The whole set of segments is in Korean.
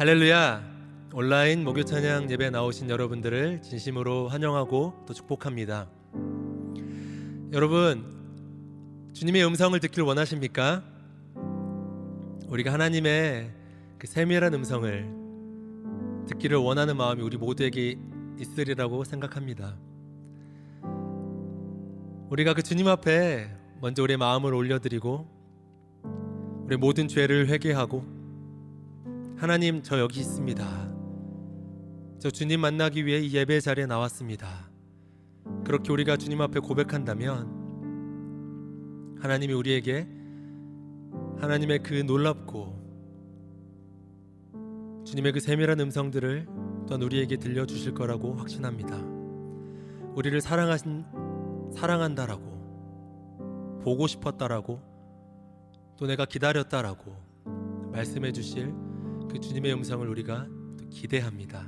할렐루야! 온라인 목요 찬양 예배 나오신 여러분들을 진심으로 환영하고 또 축복합니다. 여러분, 주님의 음성을 듣길 원하십니까? 우리가 하나님의 그 세밀한 음성을 듣기를 원하는 마음이 우리 모두에게 있으리라고 생각합니다. 우리가 그 주님 앞에 먼저 우리의 마음을 올려드리고 우리의 모든 죄를 회개하고 하나님, 저 여기 있습니다. 저 주님 만나기 위해 이 예배 자리에 나왔습니다. 그렇게 우리가 주님 앞에 고백한다면 하나님이 우리에게 하나님의 그 놀랍고 주님의 그 세밀한 음성들을 또한 우리에게 들려주실 거라고 확신합니다. 우리를 사랑한다라고, 보고 싶었다라고, 또 내가 기다렸다라고 말씀해 주실 그 주님의 음성을 우리가 또 기대합니다.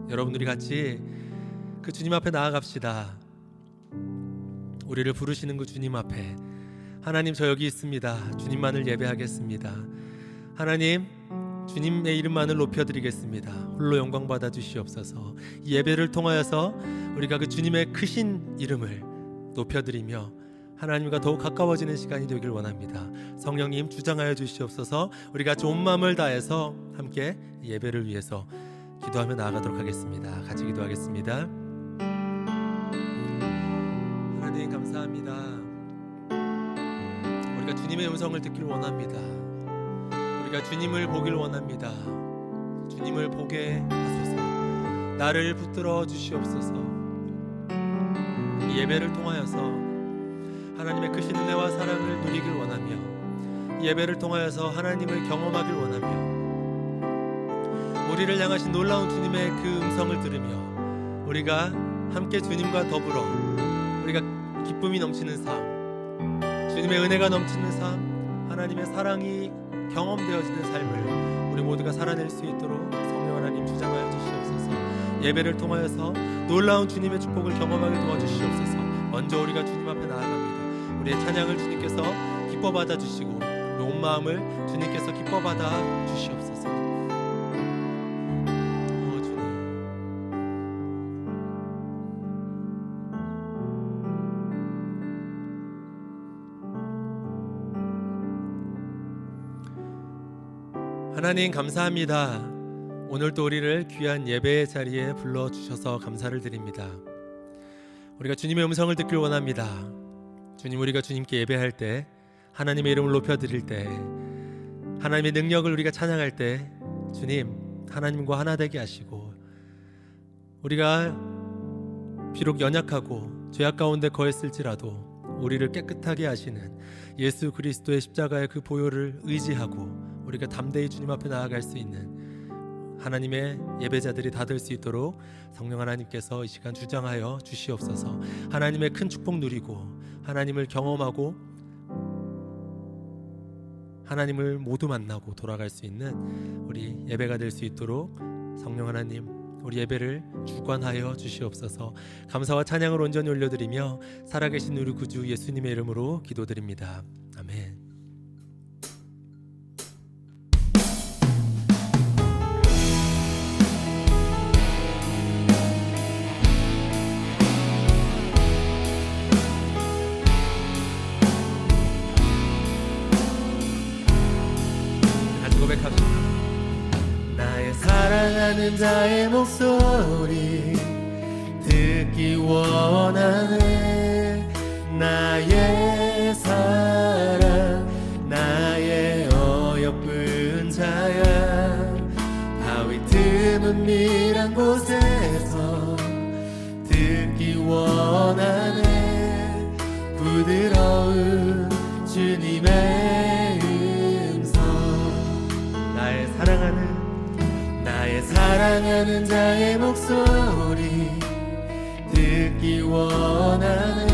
여러분, 우리 같이 그 주님 앞에 나아갑시다. 우리를 부르시는 그 주님 앞에, 하나님, 저 여기 있습니다. 주님만을 예배하겠습니다. 하나님, 주님의 이름만을 높여드리겠습니다. 홀로 영광 받아 주시옵소서. 이 예배를 통하여서 우리가 그 주님의 크신 이름을 높여드리며 하나님과 더욱 가까워지는 시간이 되길 원합니다. 성령님, 주장하여 주시옵소서. 우리 같이 온 마음을 다해서 함께 예배를 위해서 기도하며 나아가도록 하겠습니다. 같이 기도하겠습니다. 하나님, 감사합니다. 우리가 주님의 음성을 듣기를 원합니다. 우리가 주님을 보길 원합니다. 주님을 보게 하소서. 나를 붙들어 주시옵소서. 이 예배를 통하여서 하나님의 크신 은혜와 사랑을 누리길 원하며 이 예배를 통하여서 하나님을 경험하길 원하며 우리를 향하신 놀라운 주님의 그 음성을 들으며 우리가 함께 주님과 더불어 우리가 기쁨이 넘치는 삶, 주님의 은혜가 넘치는 삶, 하나님의 사랑이 경험되어지는 삶을 우리 모두가 살아낼 수 있도록 성령 하나님 주장하여 주시옵소서. 예배를 통하여서 놀라운 주님의 축복을 경험하게 도와주시옵소서. 먼저 우리가 주님 앞에 나아갑니다. 우리의 찬양을 주님께서 기뻐 받아 주시고 우리 온 마음을 주님께서 기뻐 받아 주시옵소서. 주님, 하나님, 감사합니다. 오늘도 우리를 귀한 예배의 자리에 불러주셔서 감사를 드립니다. 우리가 주님의 음성을 듣길 원합니다. 주님, 우리가 주님께 예배할 때, 하나님의 이름을 높여드릴 때, 하나님의 능력을 우리가 찬양할 때 주님, 하나님과 하나 되게 하시고 우리가 비록 연약하고 죄악 가운데 거했을지라도 우리를 깨끗하게 하시는 예수 그리스도의 십자가의 그 보혈을 의지하고 우리가 담대히 주님 앞에 나아갈 수 있는 하나님의 예배자들이 다 될 수 있도록 성령 하나님께서 이 시간 주장하여 주시옵소서. 하나님의 큰 축복 누리고 하나님을 경험하고 하나님을 모두 만나고 돌아갈 수 있는 우리 예배가 될 수 있도록 성령 하나님, 우리 예배를 주관하여 주시옵소서. 감사와 찬양을 온전히 올려드리며 살아계신 우리 구주 예수님의 이름으로 기도드립니다. 아멘. 나의 사랑하는 자의 목소리 듣기 원하네. 나의 사랑, 나의 어여쁜 자야. 바위 틈은 밀한 곳에서 듣기 원하네. 부드러운 주님의 나의 사랑하는 자의 목소리 듣기 원하네.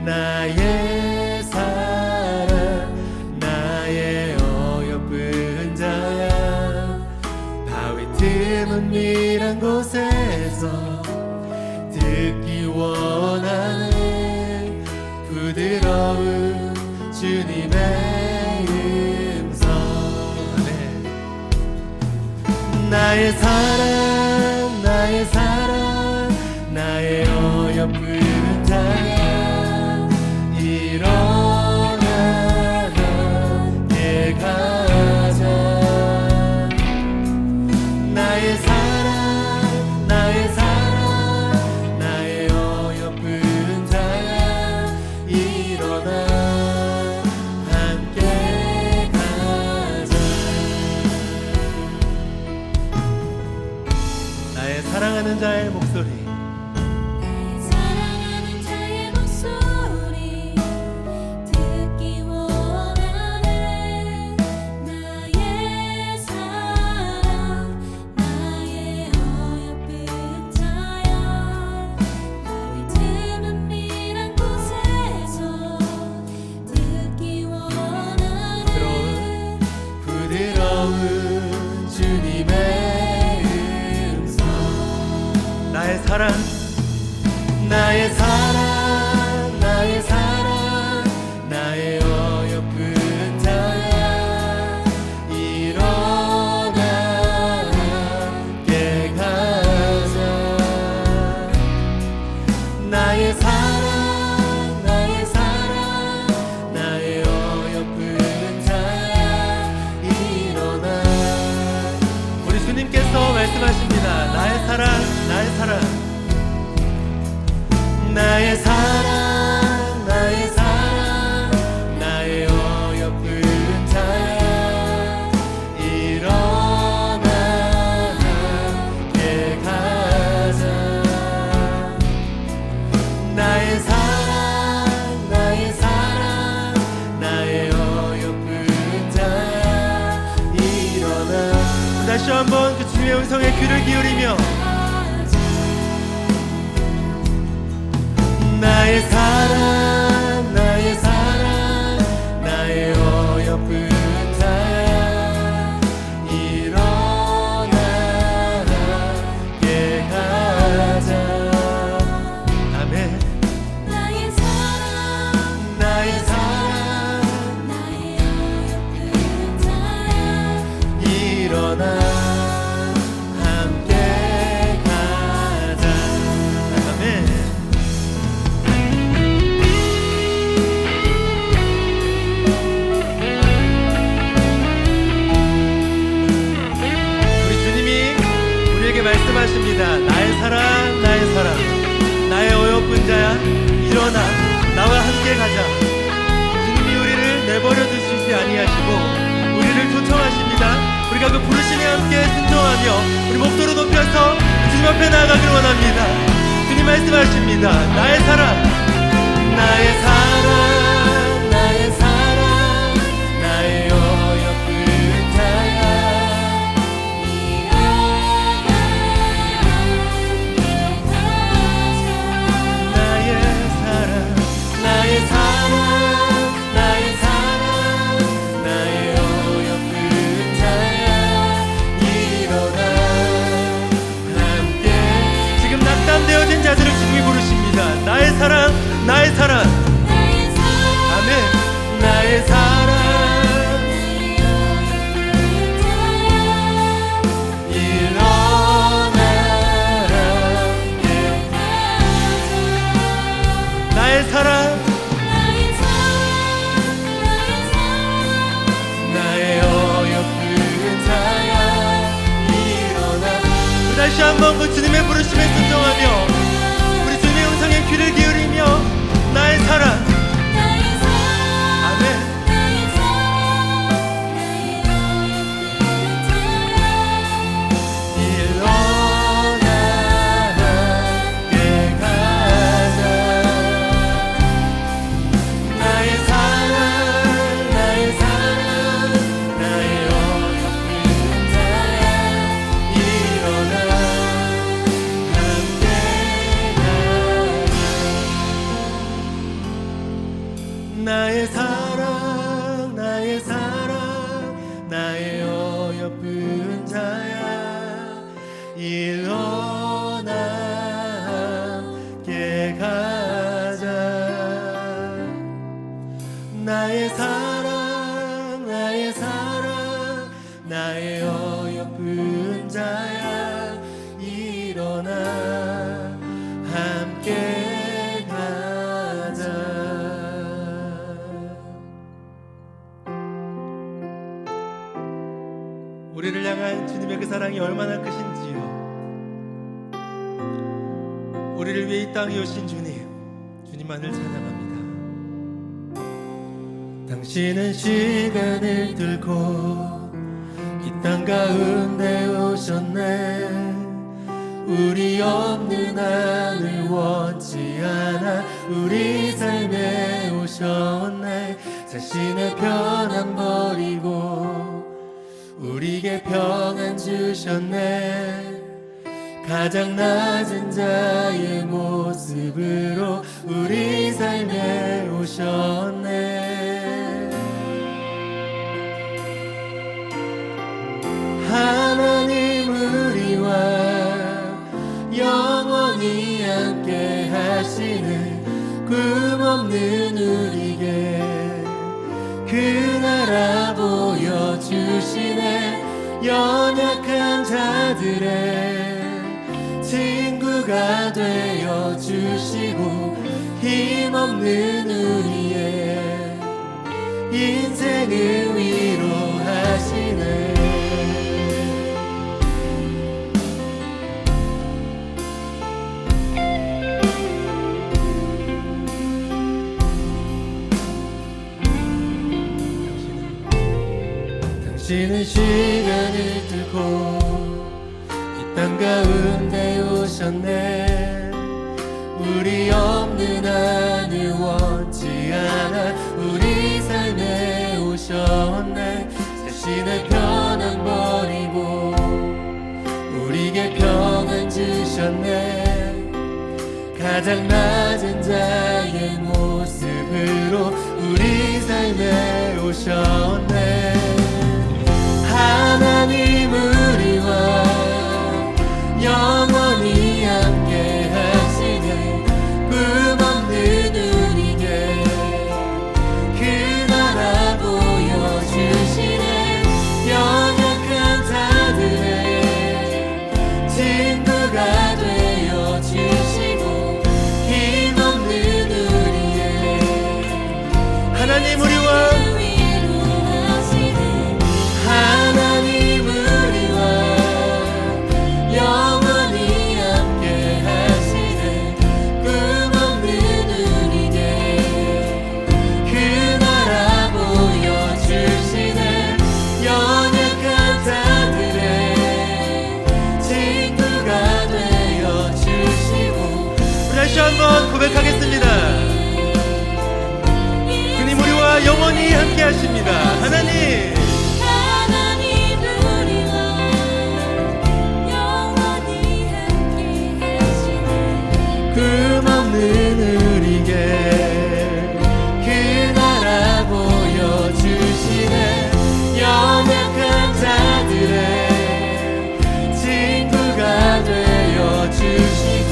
나의 사랑, 나의 어여쁜 자야. 바위 틈은 밀한 곳에서 듣기 원하네. 부드러운 주님의 나의 사랑 나의 사랑 나의 어여쁜 자야 일어나 함께 가자 나의 사랑 나의 사랑 나의 어여쁜 자야 일어나 함께 가자 나의 사랑하는 자의 목소리 나의 사랑하는 자의 목소리 듣기 원하네 나의 사랑 나의 어여쁜 자야 나의 틈은 미란 곳에서 듣기 원하네 부드러운 주님의 음성 나의 사랑 나의 사랑 나의 사랑 나의 어여쁜 자야 일어나 함께 가자 나의 사랑 나의 사랑 나의 어여쁜 자야 일어나 우리 주님께서 말씀하십니다 나의 사랑 나의 사랑 나의 사랑 나의 사랑 나의 어여쁜 자야 일어나 함께 가자 나의 사랑 나의 사랑 나의 어여쁜 자야 일어나 다시 한번 그 주님의 음성에 귀를 기울이며 나의 사랑 나의 사랑 나의 어여쁜 자야 일어나 함께 가자 아멘 나의 사랑 나의 사랑 나의 어여쁜 자야 일어나 함께 가자 아멘 우리 주님이 우리에게 말씀하십니다 나의 사랑 나의 사랑 나의 어여쁜 자야 일어나 나와 함께 가자 주님이 우리를 내버려 두시지 아니하시고 우리를 초청하십니다 우리가 그 부르심에 함께 순종하며 우리 목소리 높여서 주님 앞에 나아가길 원합니다 주님 말씀하십니다 나의 사랑 나의 사랑 나의 사랑 나의 어여쁜 자야 나의 사랑 나의 사랑 나의 사랑 나의 어여쁜 자야 일어나 함께 지금 낙담되어진 자들을 주님이 부르십니다 나의 사랑 나의 사랑 아멘 나의 사랑 일어나 함께 나의 사랑 나의 어여쁜 자야 일어나 다시 한번 그 주님의 부르심에 순종하며 우리 주님의 음성에 귀를 기울이며 나의 사랑 아멘 일어나 함께 가자 나의 사랑 나의 사랑 나의 어여쁜 자야 일어나 함께 가자 나의 사랑 나의 사랑 나의 어여쁜 자야 일어나 함께 가자 나의 사랑 나의 사랑 나의 어여쁜 자 주님의 그 사랑이 얼마나 크신지요. 우리를 위해 이 땅에 오신 주님만을 찬양합니다. 당신은 시간을 뚫고 이 땅 가운데 오셨네. 우리 없는 하늘 원치 않아 우리 삶에 오셨네. 자신의 편안 버리고 우리에게 평안 주셨네. 가장 낮은 자의 모습으로 우리 삶에 오셨네. 하나님 우리와 영원히 함께 하시는 꿈없는 우리에게 그 나라 보여주시네. 연약한 자들의 친구가 되어 주시고 힘없는 우리의 인생을 위로하시네. 당신은 시간을 뚫고 이 땅 가운데 오셨네. 우리 없는 하늘 원치 않아 우리 삶에 오셨네. 자신의 편안 버리고 우리에게 평안 주셨네. 가장 낮은 자의 모습으로 우리 삶에 오셨네. 하나님 우리와 영원히 함께 하시네. 꿈없는 우리에게 그 나라 보여주시네. 연약한 자들의 친구가 되어 주시고 힘없는 우리의 하나님 우리와 하나님 우리와 영원히 함께 하시네. 꿈없는 우리에게 그 나라 보여주시네. 연약한 자들의 친구가 되어 주시고. 우리 다시 한번 고백하겠습니다. 주님 우리와 영원히 함께 하십니다. 하나님 꿈없는 우리에게 그 나라 보여주시네. 연약한 자들의 친구가 되어 주시고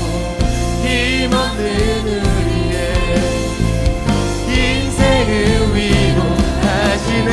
힘없는 우리의 인생을 위로하시네.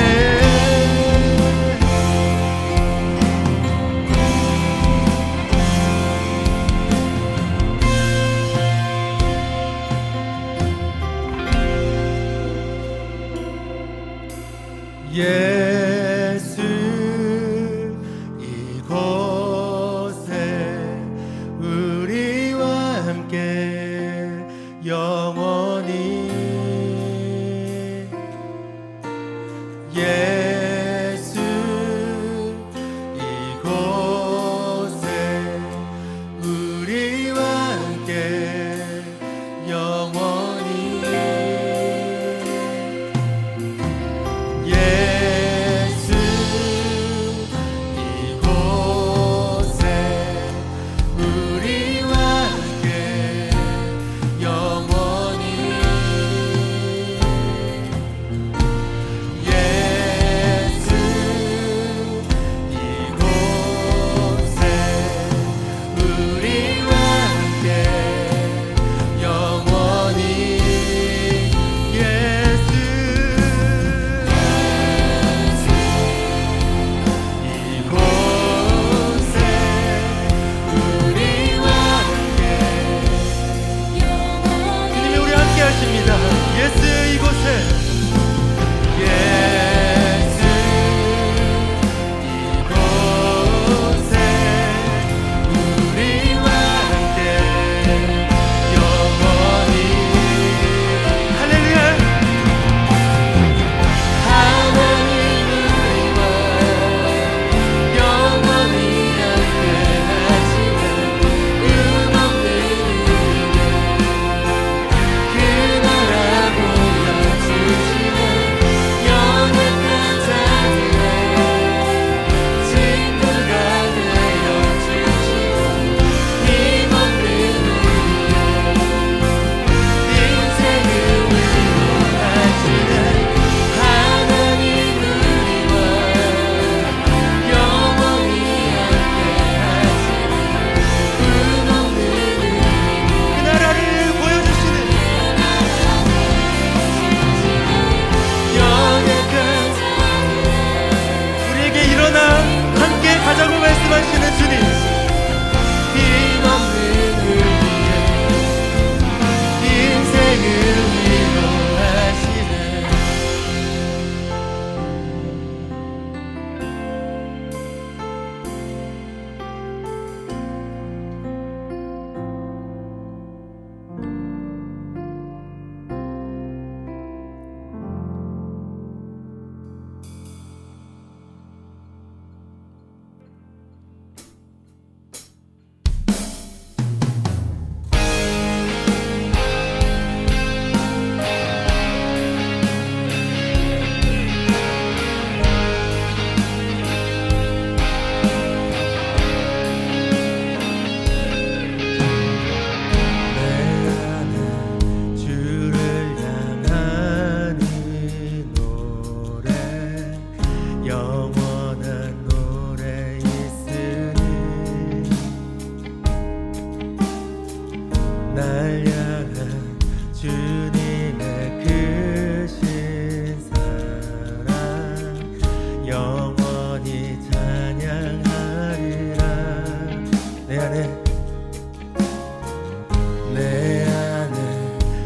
내 안에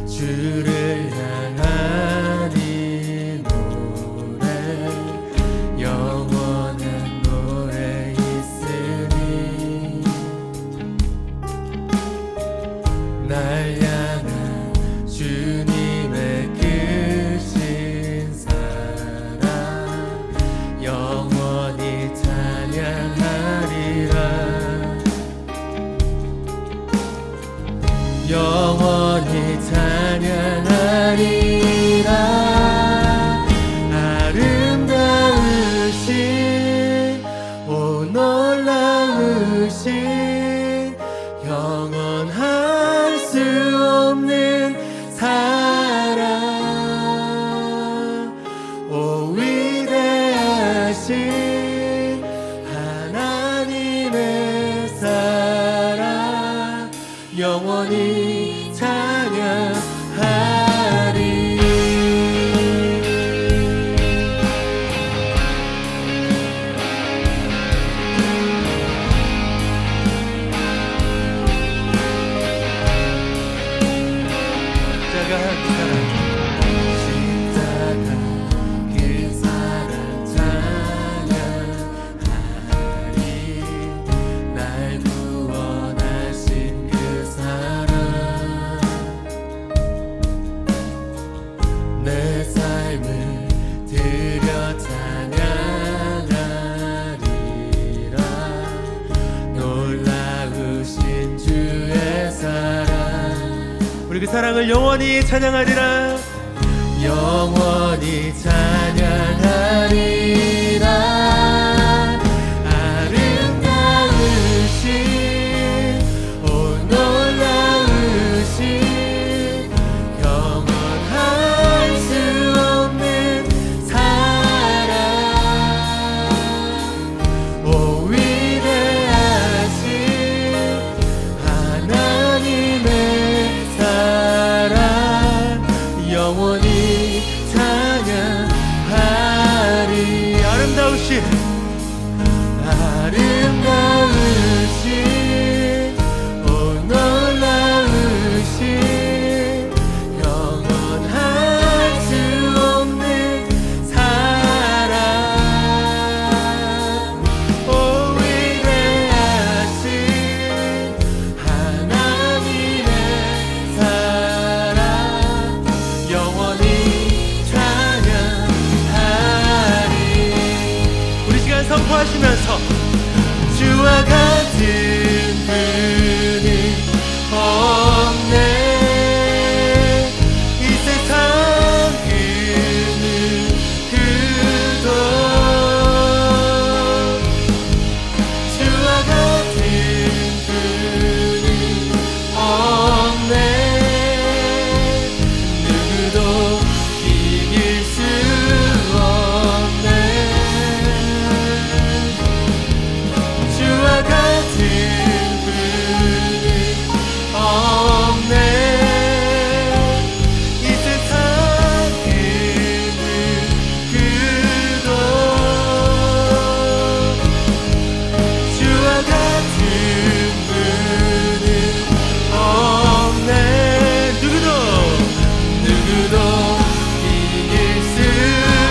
주를 향한 이 노래 영원한 노래 있으니 날 향한 주님의 크신 사랑 영원히 찬양하리라 영원히 찬양하리라 아름다우신 오 놀라우신 영원할 수 없는 사랑 오 위대하신 하나님의 사랑 영원히 찬양하리 십자가 그 사랑 찬양하리 날 구원하신 그 사랑 내 삶을 드려 찬양하리라 놀라우신 주의 사랑 우리 그 사랑을 영원히 찬양하리라 영원히 찬양하리라 아름다우신 오 놀라우신 영원할 수 없는 사랑 오 위대하신 하나님의 사랑 영원히 찬양하리 아름다우신 오 놀라우신 영원할 수 없는 사랑 오 위대하신 하나님의 사랑 영원히 찬양하리 우리 시간 선포하시면서 주와 같은 분이 없네 이 세상 그 누구도 주와 같은 분이 없네 누구도 이길 수 없네 주와 같은 분이 없네 이 세상 그 누구도 주와 같은 분은 없네 누구도 이길 수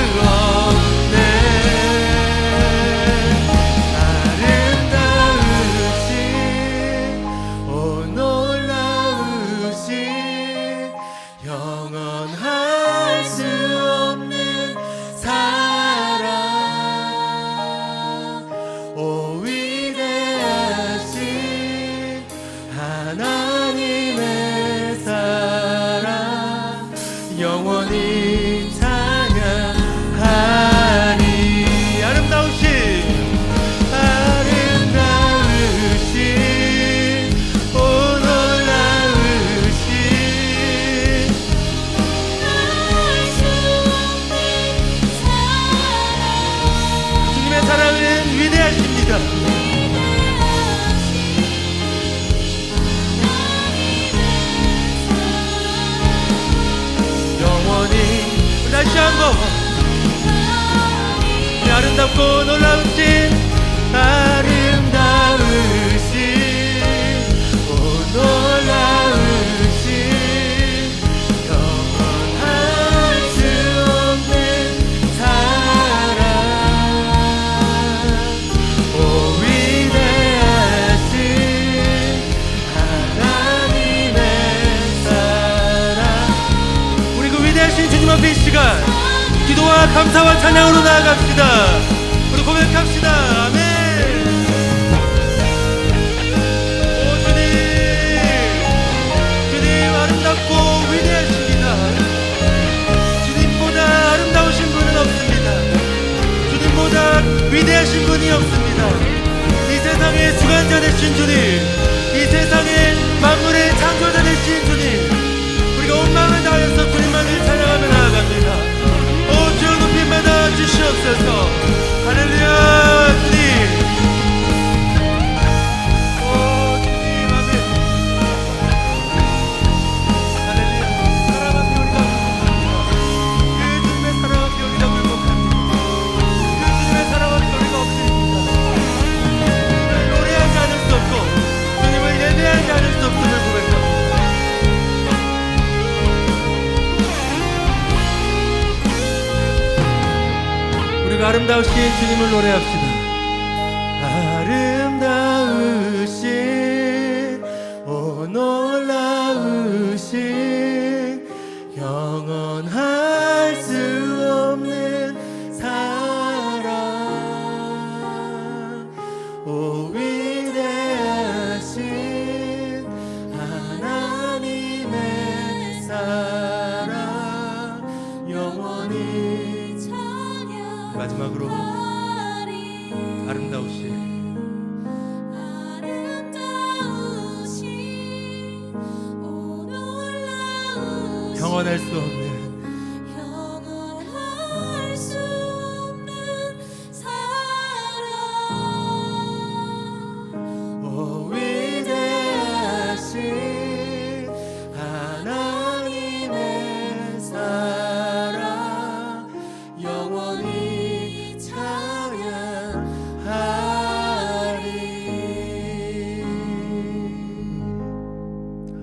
없네 아름다우신 오 놀라우신 영원할 수 없는 사랑 오 위대하신 하나님의 사랑 영원히 찬양하리 아름다우신 오 놀라우신 주님의 사랑은 위대하십니다 영원히 다시 한번 이 아름답고 놀라우신 감사와 찬양으로 나아갑시다. 우리 고백합시다. 아멘. 오 주님, 주님 아름답고 위대하십니다. 주님보다 아름다우신 분은 없습니다. 주님보다 위대하신 분이 없습니다. 이 세상의 주관자 되신 주님, 이 세상의 만물의 창조자 되신 주님, 우리가 온 마음을 다해서 주님만을 찬양하며 나아갑니다. 오 주여 높이 받아 주시옵소서. 할렐루야 주님. 오 주님 아멘. 할렐루야. 사랑 앞에 우리가 굴복합니다. 그 주님의 사랑 앞에 우리가 굴복합니다. 그 주님의 사랑 앞에 우리가 엎드립니다. 주님을 노래하지 않을 수 없고 주님을 예배하지 않을 수 없음을 고백합니다. 우리가 아름다우신 주님을 노래합시다. 아름다우신 오 놀라우신 영원할 수 없는 사랑 오 위대하신 하나님의 사랑 영원히 마지막으로 아름다우신 영원할 수 없는 오 위대하신 하나님의 사랑 영원히 찬양하리.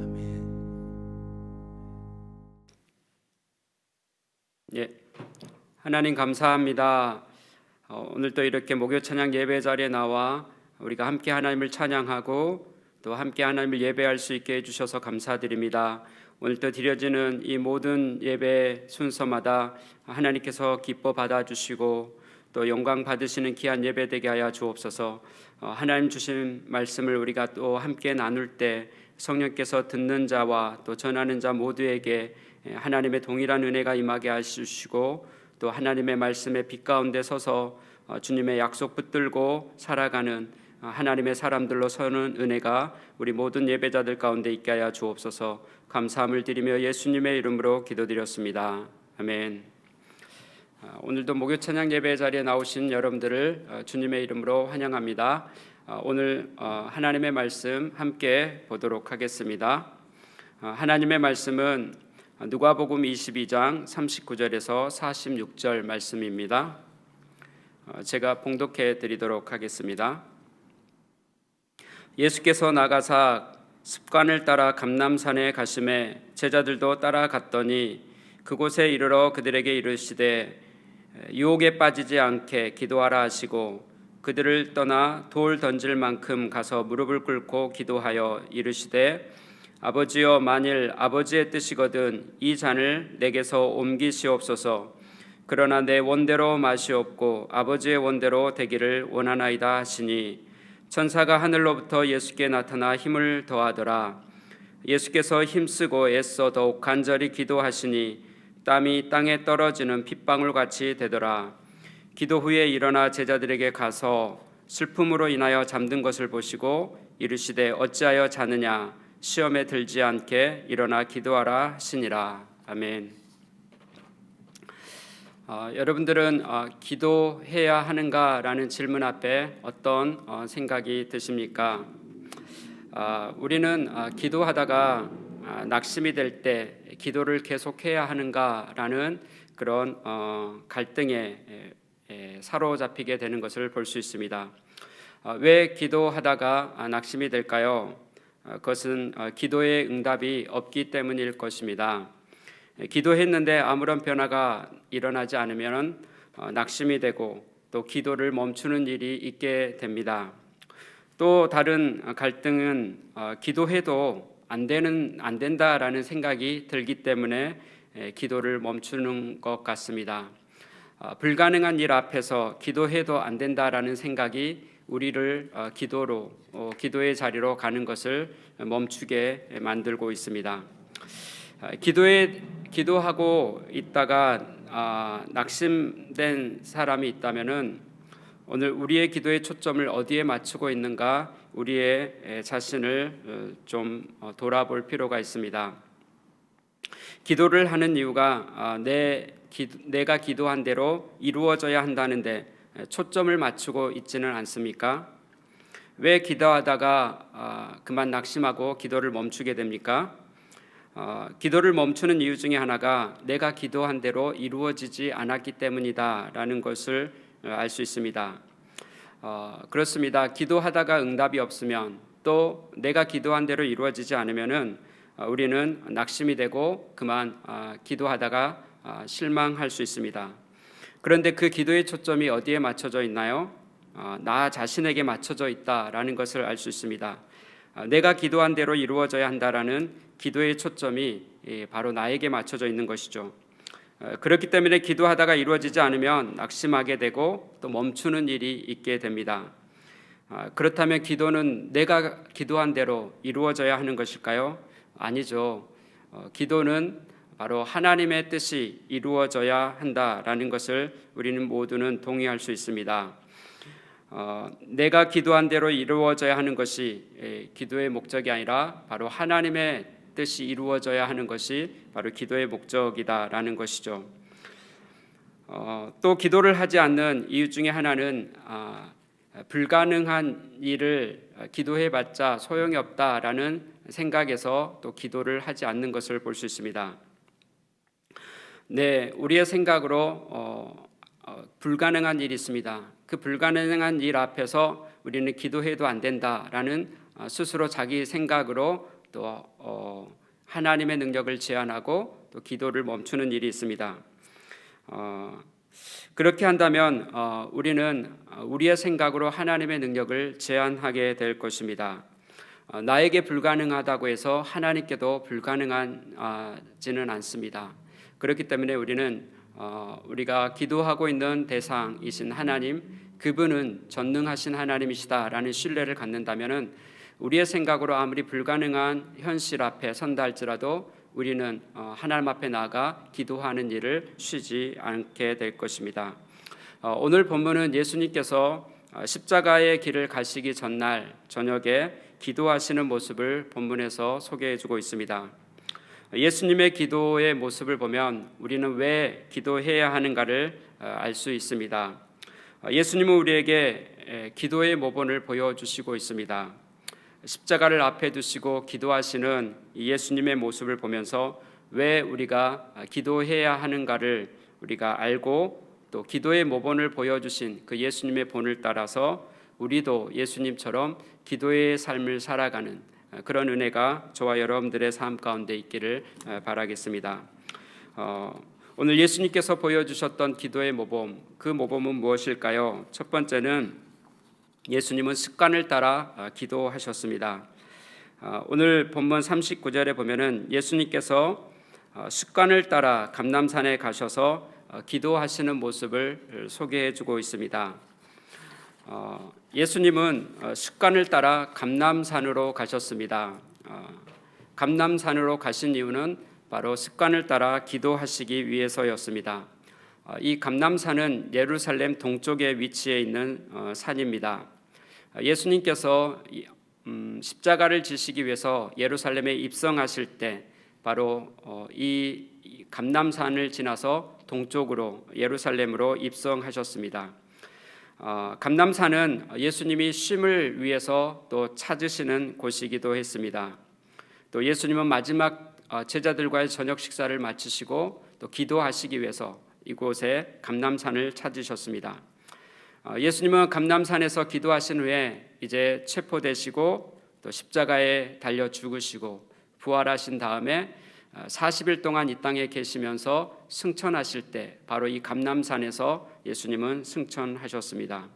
아멘. 예, 하나님 감사합니다. 오늘 또 이렇게 목요 찬양 예배 자리에 나와 우리가 함께 하나님을 찬양하고 또 함께 하나님을 예배할 수 있게 해주셔서 감사드립니다. 오늘 또 드려지는 이 모든 예배 순서마다 하나님께서 기뻐 받아주시고 또 영광 받으시는 귀한 예배 되게 하여 주옵소서. 하나님 주신 말씀을 우리가 또 함께 나눌 때 성령께서 듣는 자와 또 전하는 자 모두에게 하나님의 동일한 은혜가 임하게 하시고 또 하나님의 말씀의 빛 가운데 서서 주님의 약속 붙들고 살아가는 하나님의 사람들로 서는 은혜가 우리 모든 예배자들 가운데 있게 하여 주옵소서. 감사함을 드리며 예수님의 이름으로 기도드렸습니다. 아멘. 오늘도 목요 찬양 예배 자리에 나오신 여러분들을 주님의 이름으로 환영합니다. 오늘 하나님의 말씀 함께 보도록 하겠습니다. 하나님의 말씀은 누가복음 22장 39절에서 46절 말씀입니다. 제가 봉독해 드리도록 하겠습니다. 예수께서 나가사 습관을 따라 감람산에 가심에 제자들도 따라갔더니 그곳에 이르러 그들에게 이르시되 유혹에 빠지지 않게 기도하라 하시고 그들을 떠나 돌 던질 만큼 가서 무릎을 꿇고 기도하여 이르시되 아버지여 만일 아버지의 뜻이거든 이 잔을 내게서 옮기시옵소서. 그러나 내 원대로 마시옵고 아버지의 원대로 되기를 원하나이다 하시니 천사가 하늘로부터 예수께 나타나 힘을 더하더라. 예수께서 힘쓰고 애써 더욱 간절히 기도하시니 땀이 땅에 떨어지는 핏방울같이 되더라. 기도 후에 일어나 제자들에게 가서 슬픔으로 인하여 잠든 것을 보시고 이르시되 어찌하여 자느냐 시험에 들지 않게 일어나 기도하라 하시니라. 아멘. 여러분들은 기도해야 하는가라는 질문 앞에 어떤 생각이 드십니까? 우리는 기도하다가 낙심이 될 때 기도를 계속해야 하는가라는 그런 갈등에 사로잡히게 되는 것을 볼 수 있습니다. 왜 기도하다가 낙심이 될까요? 그것은 기도의 응답이 없기 때문일 것입니다. 기도했는데 아무런 변화가 일어나지 않으면 낙심이 되고 또 기도를 멈추는 일이 있게 됩니다. 또 다른 갈등은 기도해도 안 된다라는 생각이 들기 때문에 기도를 멈추는 것 같습니다. 불가능한 일 앞에서 기도해도 안 된다라는 생각이 우리를 기도의 자리로 가는 것을 멈추게 만들고 있습니다. 기도하고 있다가 낙심된 사람이 있다면은 오늘 우리의 기도의 초점을 어디에 맞추고 있는가 우리의 자신을 좀 돌아볼 필요가 있습니다. 기도를 하는 이유가 내가 기도한 대로 이루어져야 한다는데 초점을 맞추고 있지는 않습니까? 왜 기도하다가 그만 낙심하고 기도를 멈추게 됩니까? 기도를 멈추는 이유 중에 하나가 내가 기도한 대로 이루어지지 않았기 때문이다라는 것을 알 수 있습니다. 그렇습니다. 기도하다가 응답이 없으면 또 내가 기도한 대로 이루어지지 않으면은 우리는 낙심이 되고 그만 기도하다가 실망할 수 있습니다. 그런데 그 기도의 초점이 어디에 맞춰져 있나요? 나 자신에게 맞춰져 있다라는 것을 알 수 있습니다. 내가 기도한 대로 이루어져야 한다라는 기도의 초점이 바로 나에게 맞춰져 있는 것이죠. 그렇기 때문에 기도하다가 이루어지지 않으면 낙심하게 되고 또 멈추는 일이 있게 됩니다. 그렇다면 기도는 내가 기도한 대로 이루어져야 하는 것일까요? 아니죠. 기도는 바로 하나님의 뜻이 이루어져야 한다라는 것을 우리는 모두는 동의할 수 있습니다. 내가 기도한 대로 이루어져야 하는 것이 기도의 목적이 아니라 바로 하나님의 뜻이 이루어져야 하는 것이 바로 기도의 목적이다라는 것이죠. 또 기도를 하지 않는 이유 중에 하나는 불가능한 일을 기도해봤자 소용이 없다라는 생각에서 또 기도를 하지 않는 것을 볼 수 있습니다. 네, 우리의 생각으로 불가능한 일이 있습니다. 그 불가능한 일 앞에서 우리는 기도해도 안 된다라는 스스로 자기 생각으로 또 하나님의 능력을 제한하고 또 기도를 멈추는 일이 있습니다. 그렇게 한다면 우리는 우리의 생각으로 하나님의 능력을 제한하게 될 것입니다. 나에게 불가능하다고 해서 하나님께도 불가능하지는 않습니다. 그렇기 때문에 우리는 우리가 기도하고 있는 대상이신 하나님, 그분은 전능하신 하나님이시다라는 신뢰를 갖는다면은 우리의 생각으로 아무리 불가능한 현실 앞에 선다 할지라도 우리는 하나님 앞에 나아가 기도하는 일을 쉬지 않게 될 것입니다. 오늘 본문은 예수님께서 십자가의 길을 가시기 전날 저녁에 기도하시는 모습을 본문에서 소개해주고 있습니다. 예수님의 기도의 모습을 보면 우리는 왜 기도해야 하는가를 알 수 있습니다. 예수님은 우리에게 기도의 모본을 보여주시고 있습니다. 십자가를 앞에 두시고 기도하시는 예수님의 모습을 보면서 왜 우리가 기도해야 하는가를 우리가 알고 또 기도의 모본을 보여주신 그 예수님의 본을 따라서 우리도 예수님처럼 기도의 삶을 살아가는 그런 은혜가 저와 여러분들의 삶 가운데 있기를 바라겠습니다. 오늘 예수님께서 보여주셨던 기도의 모범, 그 모범은 무엇일까요? 첫 번째는 예수님은 습관을 따라 기도하셨습니다. 오늘 본문 39절에 보면은 예수님께서 습관을 따라 감람산에 가셔서 기도하시는 모습을 소개해주고 있습니다. 예수님은 습관을 따라 감람산으로 가셨습니다. 감람산으로 가신 이유는 바로 습관을 따라 기도하시기 위해서였습니다. 이 감람산은 예루살렘 동쪽에 위치해 있는 산입니다. 예수님께서 십자가를 지시기 위해서 예루살렘에 입성하실 때 바로 이 감람산을 지나서 동쪽으로 예루살렘으로 입성하셨습니다. 감람산은 예수님이 쉼을 위해서 또 찾으시는 곳이기도 했습니다. 또 예수님은 마지막 제자들과의 저녁 식사를 마치시고 또 기도하시기 위해서 이곳에 감람산을 찾으셨습니다. 예수님은 감람산에서 기도하신 후에 이제 체포되시고 또 십자가에 달려 죽으시고 부활하신 다음에 40일 동안 이 땅에 계시면서 승천하실 때 바로 이 감람산에서 예수님은 승천하셨습니다.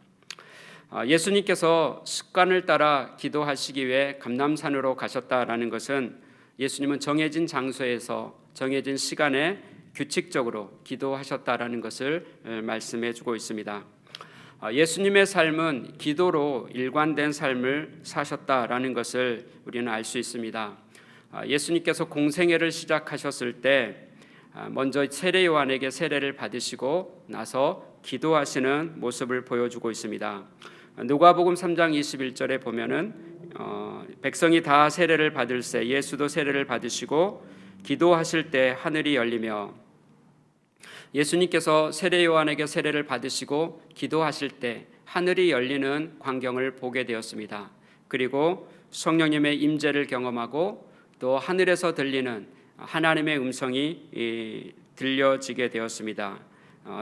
예수님께서 습관을 따라 기도하시기 위해 감람산으로 가셨다라는 것은 예수님은 정해진 장소에서 정해진 시간에 규칙적으로 기도하셨다라는 것을 말씀해 주고 있습니다. 예수님의 삶은 기도로 일관된 삶을 사셨다라는 것을 우리는 알 수 있습니다. 예수님께서 공생애를 시작하셨을 때 먼저 세례 요한에게 세례를 받으시고 나서 기도하시는 모습을 보여주고 있습니다. 누가복음 3장 21절에 보면은 백성이 다 세례를 받을새 예수도 세례를 받으시고 기도하실 때 하늘이 열리며, 예수님께서 세례 요한에게 세례를 받으시고 기도하실 때 하늘이 열리는 광경을 보게 되었습니다. 그리고 성령님의 임재를 경험하고 또 하늘에서 들리는 하나님의 음성이 들려지게 되었습니다.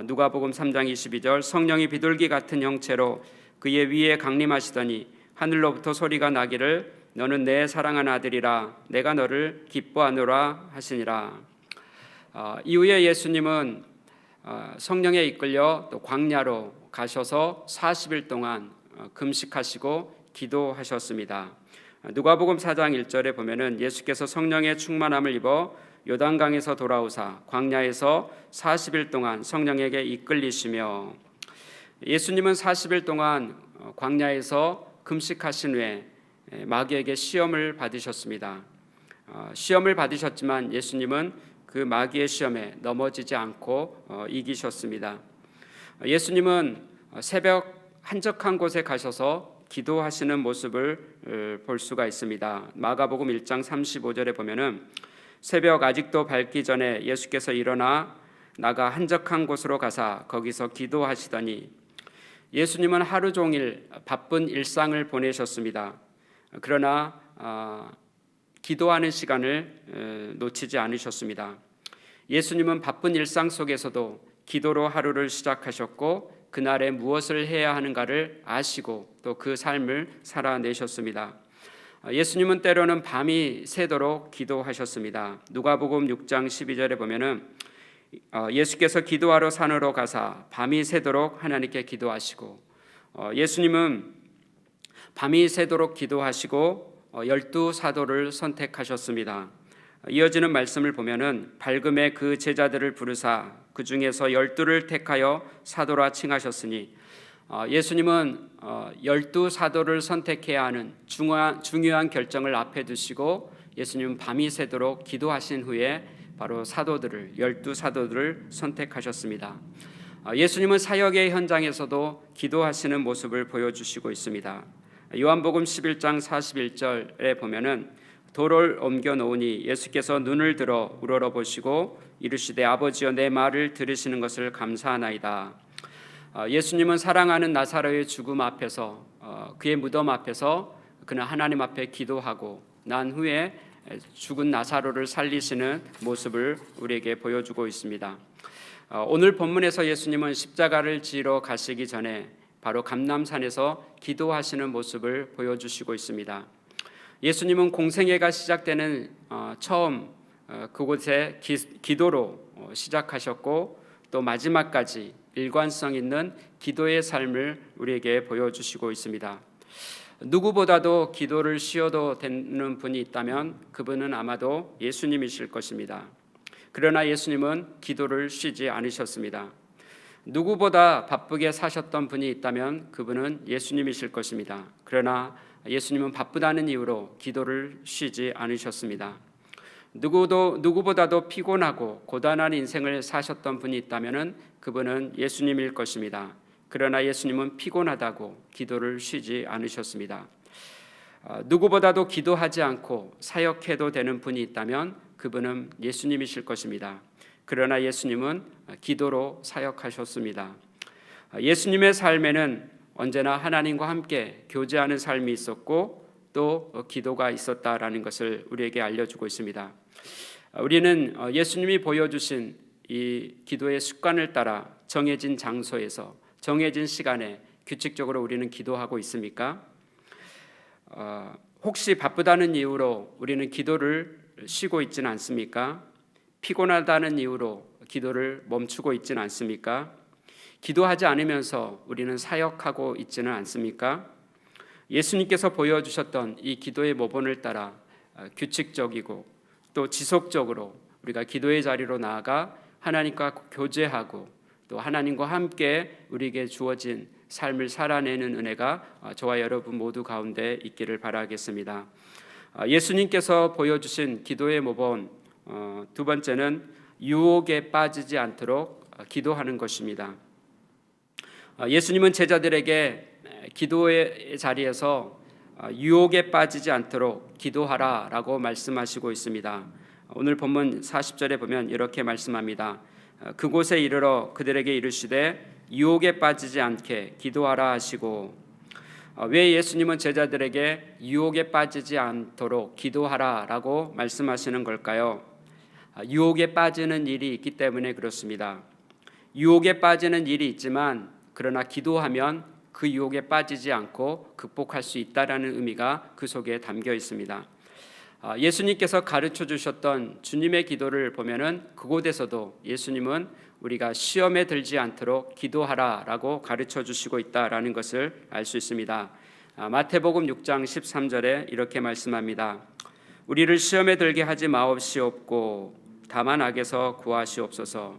누가복음 3장 22절, 성령이 비둘기 같은 형체로 그의 위에 강림하시더니 하늘로부터 소리가 나기를 너는 내 사랑한 아들이라 내가 너를 기뻐하노라 하시니라. 이후에 예수님은 성령에 이끌려 또 광야로 가셔서 40일 동안 금식하시고 기도하셨습니다. 누가복음 4장 1절에 보면은 예수께서 성령의 충만함을 입어 요단강에서 돌아오사 광야에서 40일 동안 성령에게 이끌리시며, 예수님은 40일 동안 광야에서 금식하신 후에 마귀에게 시험을 받으셨습니다. 시험을 받으셨지만 예수님은 그 마귀의 시험에 넘어지지 않고 이기셨습니다. 예수님은 새벽 한적한 곳에 가셔서 기도하시는 모습을 볼 수가 있습니다. 마가복음 1장 35절에 보면은 새벽 아직도 밝기 전에 예수께서 일어나 나가 한적한 곳으로 가사 거기서 기도하시더니, 예수님은 하루 종일 바쁜 일상을 보내셨습니다. 그러나 기도하는 시간을 놓치지 않으셨습니다. 예수님은 바쁜 일상 속에서도 기도로 하루를 시작하셨고 그날에 무엇을 해야 하는가를 아시고 또 그 삶을 살아내셨습니다. 예수님은 때로는 밤이 새도록 기도하셨습니다. 누가복음 6장 12절에 보면은 예수께서 기도하러 산으로 가사 밤이 새도록 하나님께 기도하시고, 예수님은 밤이 새도록 기도하시고 12사도를 선택하셨습니다. 이어지는 말씀을 보면은 밝음에 그 제자들을 부르사 그 중에서 12를 택하여 사도라 칭하셨으니, 예수님은 12사도를 선택해야 하는 중요한 결정을 앞에 두시고 예수님은 밤이 새도록 기도하신 후에 바로 사도들을 12사도들을 선택하셨습니다. 예수님은 사역의 현장에서도 기도하시는 모습을 보여주시고 있습니다. 요한복음 11장 41절에 보면은 돌을 옮겨 놓으니 예수께서 눈을 들어 우러러보시고 이르시되 아버지여 내 말을 들으시는 것을 감사하나이다. 예수님은 사랑하는 나사로의 죽음 앞에서 그의 무덤 앞에서 그는 하나님 앞에 기도하고 난 후에 죽은 나사로를 살리시는 모습을 우리에게 보여주고 있습니다. 오늘 본문에서 예수님은 십자가를 지러 가시기 전에 바로 감람산에서 기도하시는 모습을 보여주시고 있습니다. 예수님은 공생애가 시작되는 처음 그곳에 기도로 시작하셨고 또 마지막까지 일관성 있는 기도의 삶을 우리에게 보여주시고 있습니다. 누구보다도 기도를 쉬어도 되는 분이 있다면 그분은 아마도 예수님이실 것입니다. 그러나 예수님은 기도를 쉬지 않으셨습니다. 누구보다 바쁘게 사셨던 분이 있다면 그분은 예수님이실 것입니다. 그러나 예수님은 바쁘다는 이유로 기도를 쉬지 않으셨습니다. 누구보다도 피곤하고 고단한 인생을 사셨던 분이 있다면 그분은 예수님일 것입니다. 그러나 예수님은 피곤하다고 기도를 쉬지 않으셨습니다. 누구보다도 기도하지 않고 사역해도 되는 분이 있다면 그분은 예수님이실 것입니다. 그러나 예수님은 기도로 사역하셨습니다. 예수님의 삶에는 언제나 하나님과 함께 교제하는 삶이 있었고 또 기도가 있었다라는 것을 우리에게 알려주고 있습니다. 우리는 예수님이 보여주신 이 기도의 습관을 따라 정해진 장소에서 정해진 시간에 규칙적으로 우리는 기도하고 있습니까? 혹시 바쁘다는 이유로 우리는 기도를 쉬고 있지는 않습니까? 피곤하다는 이유로 기도를 멈추고 있지는 않습니까? 기도하지 않으면서 우리는 사역하고 있지는 않습니까? 예수님께서 보여주셨던 이 기도의 모본을 따라 규칙적이고 또 지속적으로 우리가 기도의 자리로 나아가 하나님과 교제하고 또 하나님과 함께 우리에게 주어진 삶을 살아내는 은혜가 저와 여러분 모두 가운데 있기를 바라겠습니다. 예수님께서 보여주신 기도의 모범 두 번째는 유혹에 빠지지 않도록 기도하는 것입니다. 예수님은 제자들에게 기도의 자리에서 유혹에 빠지지 않도록 기도하라라고 말씀하시고 있습니다. 오늘 본문 40절에 보면 이렇게 말씀합니다. 그곳에 이르러 그들에게 이르시되 유혹에 빠지지 않게 기도하라 하시고, 왜 예수님은 제자들에게 유혹에 빠지지 않도록 기도하라라고 말씀하시는 걸까요? 유혹에 빠지는 일이 있기 때문에 그렇습니다. 유혹에 빠지는 일이 있지만 그러나 기도하면 그 유혹에 빠지지 않고 극복할 수 있다라는 의미가 그 속에 담겨 있습니다. 예수님께서 가르쳐 주셨던 주님의 기도를 보면은 그곳에서도 예수님은 우리가 시험에 들지 않도록 기도하라라고 가르쳐 주시고 있다라는 것을 알 수 있습니다. 마태복음 6장 13절에 이렇게 말씀합니다. 우리를 시험에 들게 하지 마옵시옵고 다만 악에서 구하시옵소서.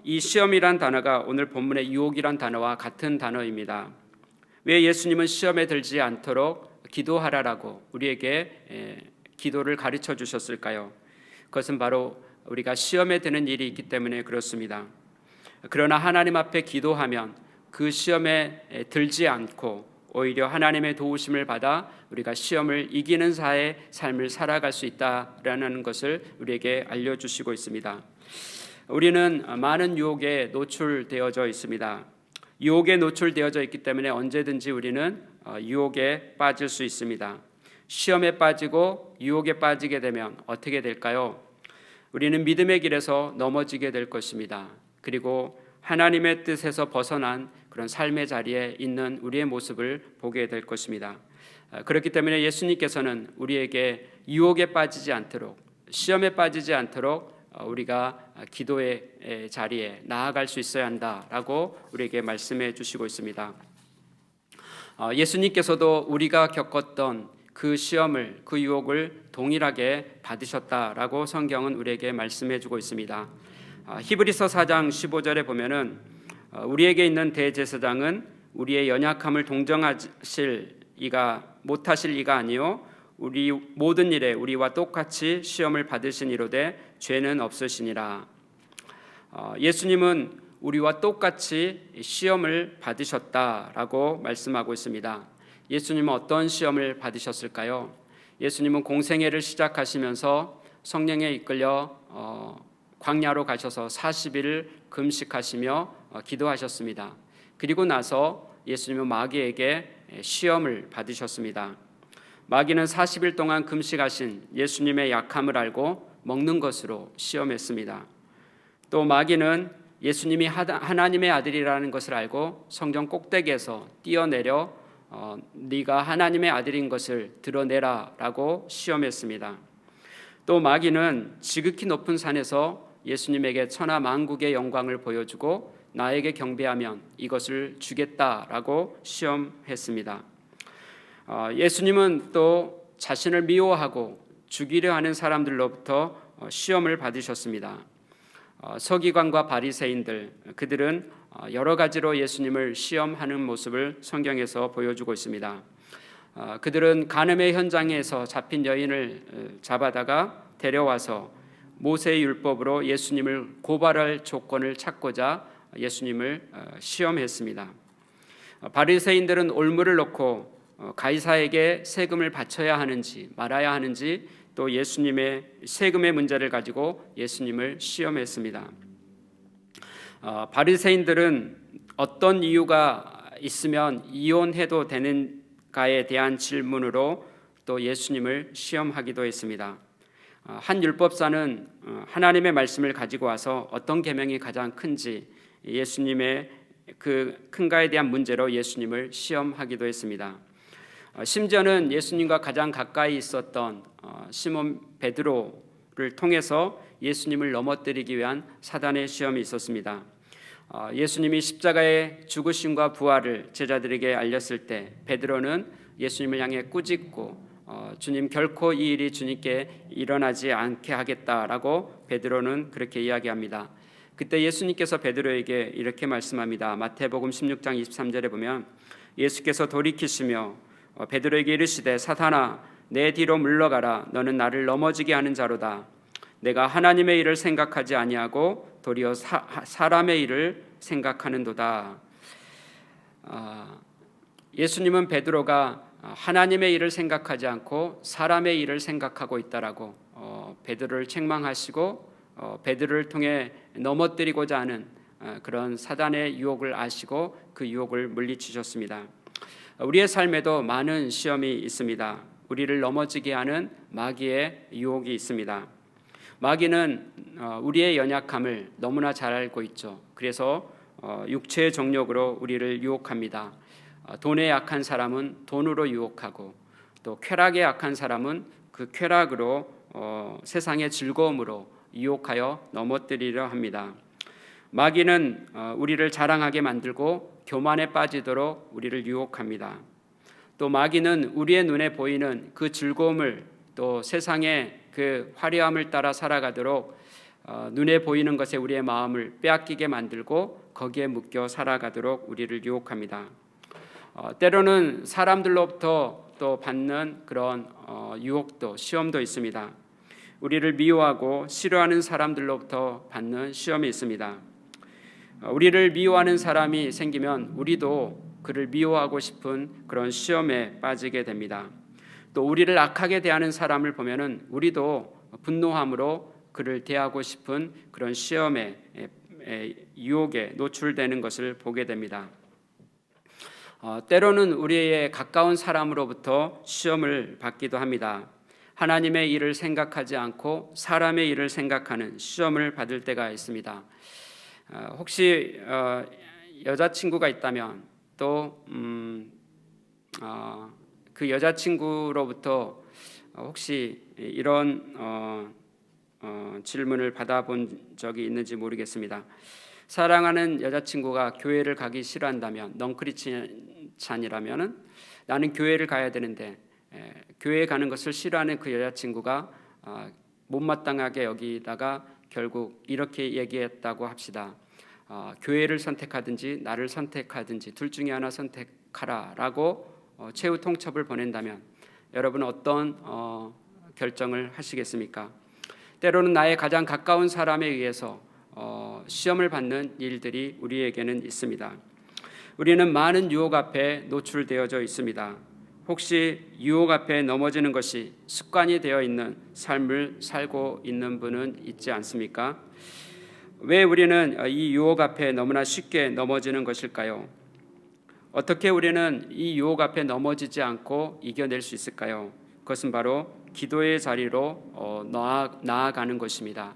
이 시험이란 단어가 오늘 본문의 유혹이란 단어와 같은 단어입니다. 왜 예수님은 시험에 들지 않도록 기도하라라고 우리에게 기도를 가르쳐 주셨을까요? 그것은 바로 우리가 시험에 드는 일이 있기 때문에 그렇습니다. 그러나 하나님 앞에 기도하면 그 시험에 들지 않고 오히려 하나님의 도우심을 받아 우리가 시험을 이기는 자의 삶을 살아갈 수 있다라는 것을 우리에게 알려주시고 있습니다. 우리는 많은 유혹에 노출되어져 있습니다. 유혹에 노출되어져 있기 때문에 언제든지 우리는 유혹에 빠질 수 있습니다. 시험에 빠지고 유혹에 빠지게 되면 어떻게 될까요? 우리는 믿음의 길에서 넘어지게 될 것입니다. 그리고 하나님의 뜻에서 벗어난 그런 삶의 자리에 있는 우리의 모습을 보게 될 것입니다. 그렇기 때문에 예수님께서는 우리에게 유혹에 빠지지 않도록, 시험에 빠지지 않도록 우리가 기도의 자리에 나아갈 수 있어야 한다라고 우리에게 말씀해 주시고 있습니다. 예수님께서도 우리가 겪었던 그 시험을, 그 유혹을 동일하게 받으셨다라고 성경은 우리에게 말씀해 주고 있습니다. 히브리서 4장 15절에 보면은 우리에게 있는 대제사장은 우리의 연약함을 동정하실 이가 못하실 이가 아니요 우리 모든 일에 우리와 똑같이 시험을 받으신 이로되 죄는 없으시니라. 예수님은 우리와 똑같이 시험을 받으셨다라고 말씀하고 있습니다. 예수님은 어떤 시험을 받으셨을까요? 예수님은 공생애를 시작하시면서 성령에 이끌려 광야로 가셔서 40일 금식하시며 기도하셨습니다. 그리고 나서 예수님은 마귀에게 시험을 받으셨습니다. 마귀는 40일 동안 금식하신 예수님의 약함을 알고 먹는 것으로 시험했습니다. 또 마귀는 예수님이 하나님의 아들이라는 것을 알고 성전 꼭대기에서 뛰어내려 네가 하나님의 아들인 것을 드러내라라고 시험했습니다. 또 마귀는 지극히 높은 산에서 예수님에게 천하 만국의 영광을 보여주고 나에게 경배하면 이것을 주겠다라고 시험했습니다. 예수님은 또 자신을 미워하고 죽이려 하는 사람들로부터 시험을 받으셨습니다. 서기관과 바리새인들, 그들은 여러 가지로 예수님을 시험하는 모습을 성경에서 보여주고 있습니다. 그들은 간음의 현장에서 잡힌 여인을 잡아다가 데려와서 모세의 율법으로 예수님을 고발할 조건을 찾고자 예수님을 시험했습니다. 바리새인들은 올무를 놓고 가이사에게 세금을 바쳐야 하는지 말아야 하는지 또 예수님의 세금의 문제를 가지고 예수님을 시험했습니다. 바리새인들은 어떤 이유가 있으면 이혼해도 되는가에 대한 질문으로 또 예수님을 시험하기도 했습니다. 한 율법사는 하나님의 말씀을 가지고 와서 어떤 계명이 가장 큰지 예수님의 그 큰가에 대한 문제로 예수님을 시험하기도 했습니다. 심지어는 예수님과 가장 가까이 있었던 시몬 베드로를 통해서 예수님을 넘어뜨리기 위한 사단의 시험이 있었습니다. 예수님이 십자가의 죽으심과 부활을 제자들에게 알렸을 때 베드로는 예수님을 향해 꾸짖고 주님 결코 이 일이 주님께 일어나지 않게 하겠다라고 베드로는 그렇게 이야기합니다. 그때 예수님께서 베드로에게 이렇게 말씀합니다. 마태복음 16장 23절에 보면 예수께서 돌이키시며 베드로에게 이르시되 사탄아 내 뒤로 물러가라 너는 나를 넘어지게 하는 자로다. 내가 하나님의 일을 생각하지 아니하고 도리어 사람의 일을 생각하는도다. 예수님은 베드로가 하나님의 일을 생각하지 않고 사람의 일을 생각하고 있다라고 베드로를 책망하시고 베드로를 통해 넘어뜨리고자 하는 그런 사단의 유혹을 아시고 그 유혹을 물리치셨습니다. 우리의 삶에도 많은 시험이 있습니다. 우리를 넘어지게 하는 마귀의 유혹이 있습니다. 마귀는 우리의 연약함을 너무나 잘 알고 있죠. 그래서 육체의 정욕으로 우리를 유혹합니다. 돈에 약한 사람은 돈으로 유혹하고 또 쾌락에 약한 사람은 그 쾌락으로 세상의 즐거움으로 유혹하여 넘어뜨리려 합니다. 마귀는 우리를 자랑하게 만들고 교만에 빠지도록 우리를 유혹합니다. 또 마귀는 우리의 눈에 보이는 그 즐거움을 또 세상의 그 화려함을 따라 살아가도록 눈에 보이는 것에 우리의 마음을 빼앗기게 만들고 거기에 묶여 살아가도록 우리를 유혹합니다. 때로는 사람들로부터 또 받는 그런 유혹도 시험도 있습니다. 우리를 미워하고 싫어하는 사람들로부터 받는 시험이 있습니다. 우리를 미워하는 사람이 생기면 우리도 그를 미워하고 싶은 그런 시험에 빠지게 됩니다. 또 우리를 악하게 대하는 사람을 보면은 우리도 분노함으로 그를 대하고 싶은 그런 시험에 유혹에 노출되는 것을 보게 됩니다. 때로는 우리의 가까운 사람으로부터 시험을 받기도 합니다. 하나님의 일을 생각하지 않고 사람의 일을 생각하는 시험을 받을 때가 있습니다. 혹시 여자친구가 있다면 또 그 여자친구로부터 혹시 이런 질문을 받아본 적이 있는지 모르겠습니다. 사랑하는 여자친구가 교회를 가기 싫어한다면, 넌 크리스찬이라면은 나는 교회를 가야 되는데 교회에 가는 것을 싫어하는 그 여자친구가 못마땅하게 여기다가 결국 이렇게 얘기했다고 합시다. 교회를 선택하든지 나를 선택하든지 둘 중에 하나 선택하라라고 최후 통첩을 보낸다면 여러분은 어떤 결정을 하시겠습니까? 때로는 나의 가장 가까운 사람에 의해서 시험을 받는 일들이 우리에게는 있습니다. 우리는 많은 유혹 앞에 노출되어져 있습니다. 혹시 유혹 앞에 넘어지는 것이 습관이 되어 있는 삶을 살고 있는 분은 있지 않습니까? 왜 우리는 이 유혹 앞에 너무나 쉽게 넘어지는 것일까요? 어떻게 우리는 이 유혹 앞에 넘어지지 않고 이겨낼 수 있을까요? 그것은 바로 기도의 자리로 나아가는 것입니다.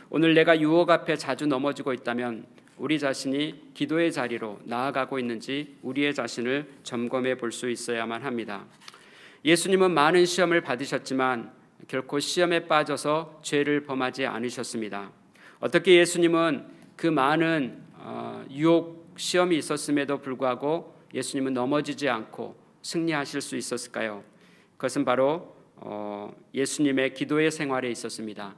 오늘 내가 유혹 앞에 자주 넘어지고 있다면 우리 자신이 기도의 자리로 나아가고 있는지 우리의 자신을 점검해 볼 수 있어야만 합니다. 예수님은 많은 시험을 받으셨지만 결코 시험에 빠져서 죄를 범하지 않으셨습니다. 어떻게 예수님은 그 많은 유혹 시험이 있었음에도 불구하고 예수님은 넘어지지 않고 승리하실 수 있었을까요? 그것은 바로 예수님의 기도의 생활에 있었습니다.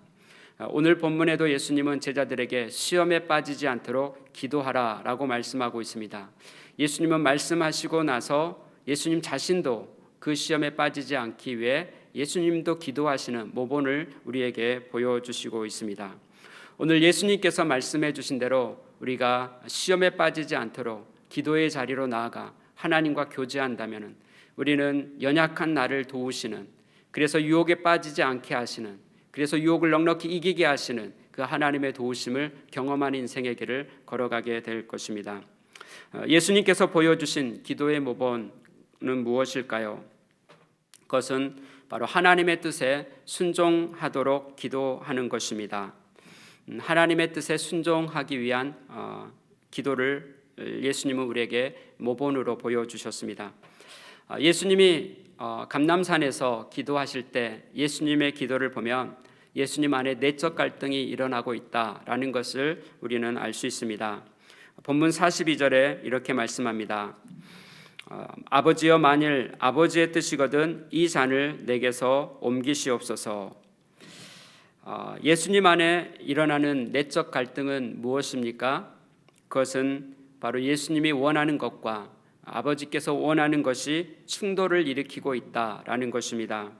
오늘 본문에도 예수님은 제자들에게 시험에 빠지지 않도록 기도하라라고 말씀하고 있습니다. 예수님은 말씀하시고 나서 예수님 자신도 그 시험에 빠지지 않기 위해 예수님도 기도하시는 모본을 우리에게 보여주시고 있습니다. 오늘 예수님께서 말씀해 주신 대로 우리가 시험에 빠지지 않도록 기도의 자리로 나아가 하나님과 교제한다면 우리는 연약한 나를 도우시는, 그래서 유혹에 빠지지 않게 하시는, 그래서 유혹을 넉넉히 이기게 하시는 그 하나님의 도우심을 경험한 인생의 길을 걸어가게 될 것입니다. 예수님께서 보여주신 기도의 모본은 무엇일까요? 그것은 바로 하나님의 뜻에 순종하도록 기도하는 것입니다. 하나님의 뜻에 순종하기 위한 기도를 예수님은 우리에게 모본으로 보여주셨습니다. 예수님이 감람산에서 기도하실 때 예수님의 기도를 보면 예수님 안에 내적 갈등이 일어나고 있다라는 것을 우리는 알 수 있습니다. 본문 42절에 이렇게 말씀합니다. 아버지여 만일 아버지의 뜻이거든 이 잔을 내게서 옮기시옵소서. 예수님 안에 일어나는 내적 갈등은 무엇입니까? 그것은 바로 예수님이 원하는 것과 아버지께서 원하는 것이 충돌을 일으키고 있다라는 것입니다.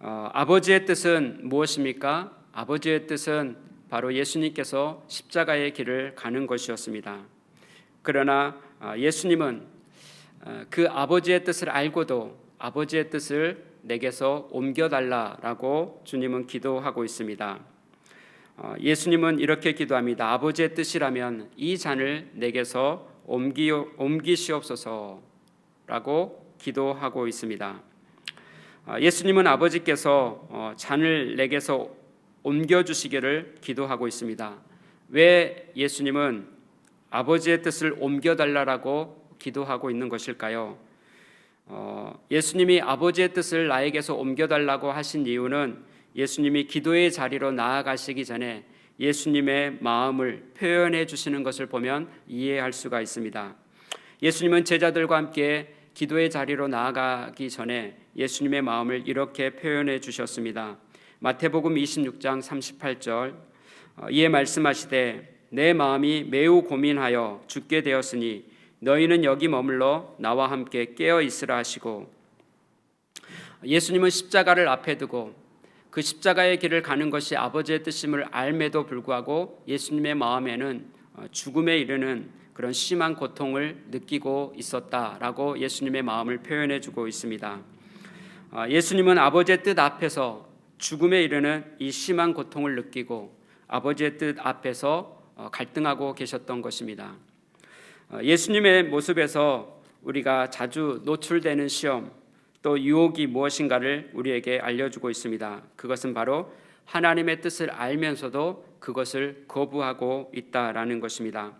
아버지의 뜻은 무엇입니까? 아버지의 뜻은 바로 예수님께서 십자가의 길을 가는 것이었습니다. 그러나 예수님은 그 아버지의 뜻을 알고도 아버지의 뜻을 내게서 옮겨달라라고 주님은 기도하고 있습니다. 예수님은 이렇게 기도합니다. 아버지의 뜻이라면 이 잔을 내게서 옮기시옵소서라고 기도하고 있습니다. 예수님은 아버지께서 잔을 내게서 옮겨주시기를 기도하고 있습니다. 왜 예수님은 아버지의 뜻을 옮겨달라고 기도하고 있는 것일까요? 예수님이 아버지의 뜻을 나에게서 옮겨달라고 하신 이유는 예수님이 기도의 자리로 나아가시기 전에 예수님의 마음을 표현해 주시는 것을 보면 이해할 수가 있습니다. 예수님은 제자들과 함께 기도의 자리로 나아가기 전에 예수님의 마음을 이렇게 표현해 주셨습니다. 마태복음 26장 38절 이에 말씀하시되 내 마음이 매우 고민하여 죽게 되었으니 너희는 여기 머물러 나와 함께 깨어 있으라 하시고, 예수님은 십자가를 앞에 두고 그 십자가의 길을 가는 것이 아버지의 뜻임을 알매도 불구하고 예수님의 마음에는 죽음에 이르는 그런 심한 고통을 느끼고 있었다라고 예수님의 마음을 표현해 주고 있습니다. 예수님은 아버지의 뜻 앞에서 죽음에 이르는 이 심한 고통을 느끼고 아버지의 뜻 앞에서 갈등하고 계셨던 것입니다. 예수님의 모습에서 우리가 자주 노출되는 시험 또 유혹이 무엇인가를 우리에게 알려주고 있습니다. 그것은 바로 하나님의 뜻을 알면서도 그것을 거부하고 있다라는 것입니다.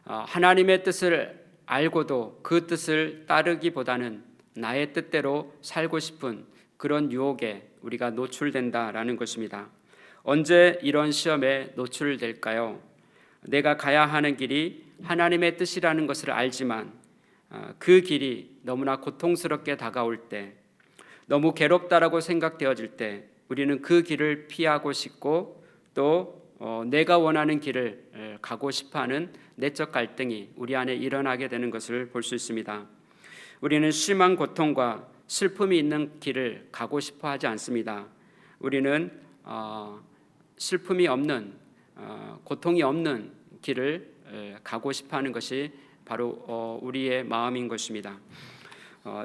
하나님의 뜻을 알고도 그 뜻을 따르기보다는 나의 뜻대로 살고 싶은 그런 유혹에 우리가 노출된다라는 것입니다. 언제 이런 시험에 노출될까요? 내가 가야 하는 길이 하나님의 뜻이라는 것을 알지만 그 길이 너무나 고통스럽게 다가올 때, 너무 괴롭다라고 생각되어질 때 우리는 그 길을 피하고 싶고 또 내가 원하는 길을 가고 싶어하는 내적 갈등이 우리 안에 일어나게 되는 것을 볼 수 있습니다. 우리는 심한 고통과 슬픔이 있는 길을 가고 싶어 하지 않습니다. 우리는 슬픔이 없는 고통이 없는 길을 가고 싶어하는 것이 바로 우리의 마음인 것입니다.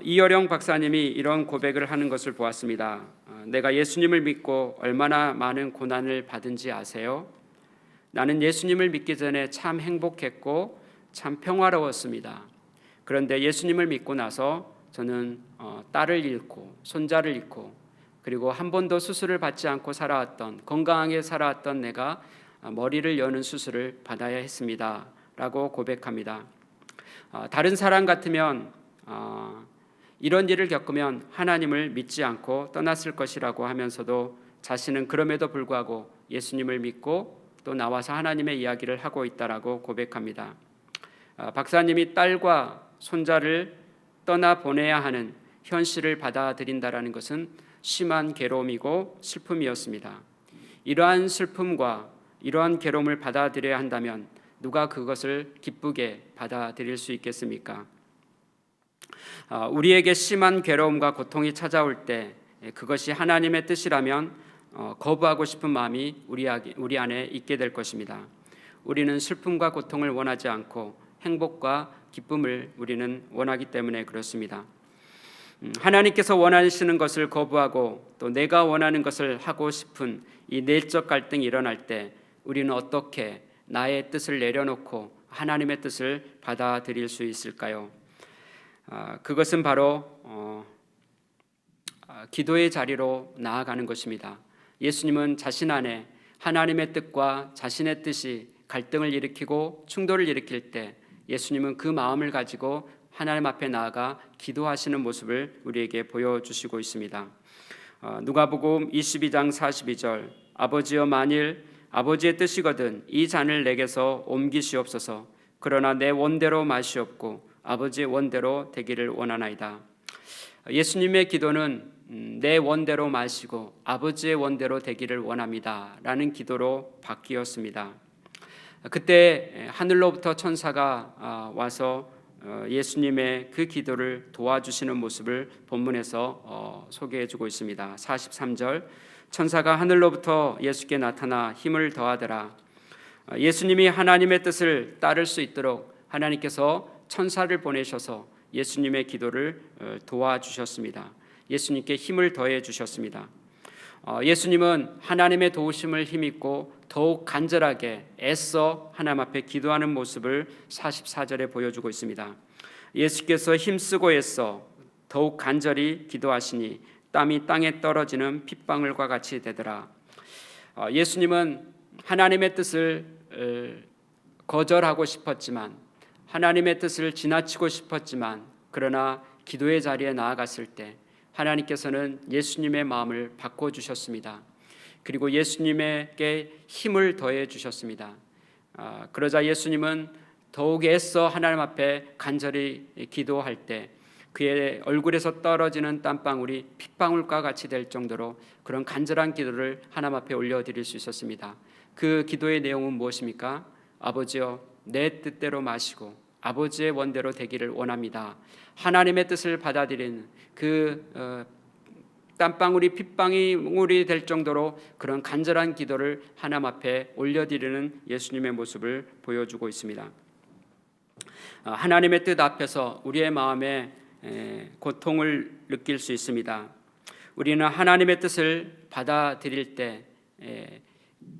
이여령 박사님이 이런 고백을 하는 것을 보았습니다. 내가 예수님을 믿고 얼마나 많은 고난을 받은지 아세요? 나는 예수님을 믿기 전에 참 행복했고 참 평화로웠습니다. 그런데 예수님을 믿고 나서 저는 딸을 잃고 손자를 잃고 그리고 한 번도 수술을 받지 않고 살아왔던, 건강하게 살아왔던 내가 머리를 여는 수술을 받아야 했습니다 라고 고백합니다. 다른 사람 같으면 이런 일을 겪으면 하나님을 믿지 않고 떠났을 것이라고 하면서도 자신은 그럼에도 불구하고 예수님을 믿고 또 나와서 하나님의 이야기를 하고 있다라고 고백합니다. 박사님이 딸과 손자를 떠나보내야 하는 현실을 받아들인다라는 것은 심한 괴로움이고 슬픔이었습니다. 이러한 슬픔과 이러한 괴로움을 받아들여야 한다면 누가 그것을 기쁘게 받아들일 수 있겠습니까? 우리에게 심한 괴로움과 고통이 찾아올 때 그것이 하나님의 뜻이라면 거부하고 싶은 마음이 우리 안에 있게 될 것입니다. 우리는 슬픔과 고통을 원하지 않고 행복과 기쁨을 우리는 원하기 때문에 그렇습니다. 하나님께서 원하시는 것을 거부하고 또 내가 원하는 것을 하고 싶은 이 내적 갈등이 일어날 때 우리는 어떻게 나의 뜻을 내려놓고 하나님의 뜻을 받아들일 수 있을까요? 그것은 바로 기도의 자리로 나아가는 것입니다. 예수님은 자신 안에 하나님의 뜻과 자신의 뜻이 갈등을 일으키고 충돌을 일으킬 때 예수님은 그 마음을 가지고 하나님 앞에 나아가 기도하시는 모습을 우리에게 보여주시고 있습니다. 누가복음 22장 42절 아버지여 만일 아버지의 뜻이거든 이 잔을 내게서 옮기시옵소서. 그러나 내 원대로 마시옵고 아버지의 원대로 되기를 원하나이다. 예수님의 기도는 내 원대로 마시고 아버지의 원대로 되기를 원합니다 라는 기도로 바뀌었습니다. 그때 하늘로부터 천사가 와서 예수님의 그 기도를 도와주시는 모습을 본문에서 소개해주고 있습니다. 43절, 천사가 하늘로부터 예수께 나타나 힘을 더하더라. 예수님이 하나님의 뜻을 따를 수 있도록 하나님께서 천사를 보내셔서 예수님의 기도를 도와주셨습니다. 예수님께 힘을 더해 주셨습니다. 예수님은 하나님의 도우심을 힘입고 더욱 간절하게 애써 하나님 앞에 기도하는 모습을 44절에 보여주고 있습니다. 예수께서 힘쓰고 애써 더욱 간절히 기도하시니 땀이 땅에 떨어지는 핏방울과 같이 되더라. 예수님은 하나님의 뜻을 거절하고 싶었지만, 하나님의 뜻을 지나치고 싶었지만, 그러나 기도의 자리에 나아갔을 때 하나님께서는 예수님의 마음을 바꿔주셨습니다. 그리고 예수님에게 힘을 더해 주셨습니다. 그러자 예수님은 더욱 애써 하나님 앞에 간절히 기도할 때 그의 얼굴에서 떨어지는 땀방울이 핏방울과 같이 될 정도로 그런 간절한 기도를 하나님 앞에 올려드릴 수 있었습니다. 그 기도의 내용은 무엇입니까? 아버지여, 내 뜻대로 마시고 아버지의 원대로 되기를 원합니다. 하나님의 뜻을 받아들이는 그 땀방울이 핏방울이 될 정도로 그런 간절한 기도를 하나님 앞에 올려드리는 예수님의 모습을 보여주고 있습니다. 하나님의 뜻 앞에서 우리의 마음에 고통을 느낄 수 있습니다. 우리는 하나님의 뜻을 받아들일 때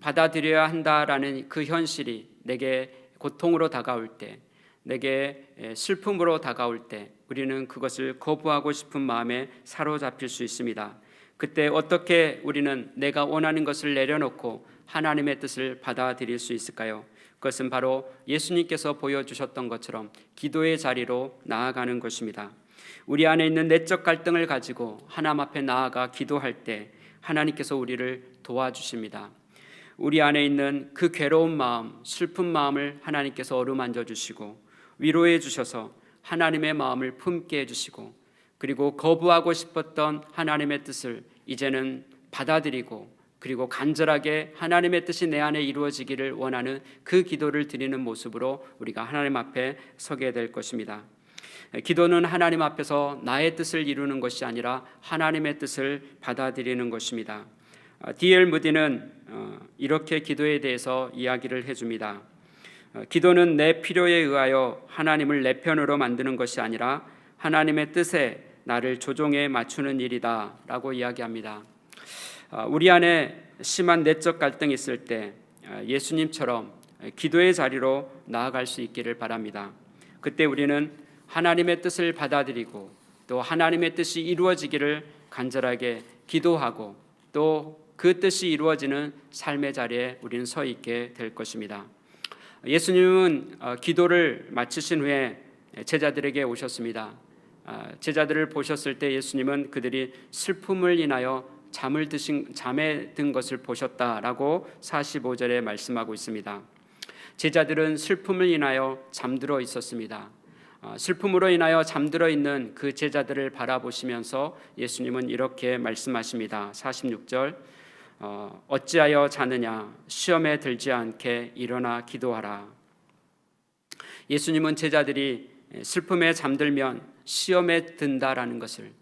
받아들여야 한다라는 그 현실이 내게 고통으로 다가올 때, 내게 슬픔으로 다가올 때 우리는 그것을 거부하고 싶은 마음에 사로잡힐 수 있습니다. 그때 어떻게 우리는 내가 원하는 것을 내려놓고 하나님의 뜻을 받아들일 수 있을까요? 그것은 바로 예수님께서 보여주셨던 것처럼 기도의 자리로 나아가는 것입니다. 우리 안에 있는 내적 갈등을 가지고 하나님 앞에 나아가 기도할 때 하나님께서 우리를 도와주십니다. 우리 안에 있는 그 괴로운 마음, 슬픈 마음을 하나님께서 어루만져 주시고 위로해 주셔서 하나님의 마음을 품게 해주시고, 그리고 거부하고 싶었던 하나님의 뜻을 이제는 받아들이고, 그리고 간절하게 하나님의 뜻이 내 안에 이루어지기를 원하는 그 기도를 드리는 모습으로 우리가 하나님 앞에 서게 될 것입니다. 기도는 하나님 앞에서 나의 뜻을 이루는 것이 아니라 하나님의 뜻을 받아들이는 것입니다. D.L. 무디는 이렇게 기도에 대해서 이야기를 해줍니다. 기도는 내 필요에 의하여 하나님을 내 편으로 만드는 것이 아니라 하나님의 뜻에 나를 조종해 맞추는 일이다 라고 이야기합니다. 우리 안에 심한 내적 갈등이 있을 때 예수님처럼 기도의 자리로 나아갈 수 있기를 바랍니다. 그때 우리는 하나님의 뜻을 받아들이고 또 하나님의 뜻이 이루어지기를 간절하게 기도하고 또 그 뜻이 이루어지는 삶의 자리에 우리는 서 있게 될 것입니다. 예수님은 기도를 마치신 후에 제자들에게 오셨습니다. 제자들을 보셨을 때 예수님은 그들이 슬픔을 인하여 잠에 든 것을 보셨다라고 45절에 말씀하고 있습니다. 제자들은 슬픔을 인하여 잠들어 있었습니다. 슬픔으로 인하여 잠들어 있는 그 제자들을 바라보시면서 예수님은 이렇게 말씀하십니다. 46절, 어찌하여 자느냐, 시험에 들지 않게 일어나 기도하라. 예수님은 제자들이 슬픔에 잠들면 시험에 든다라는 것을,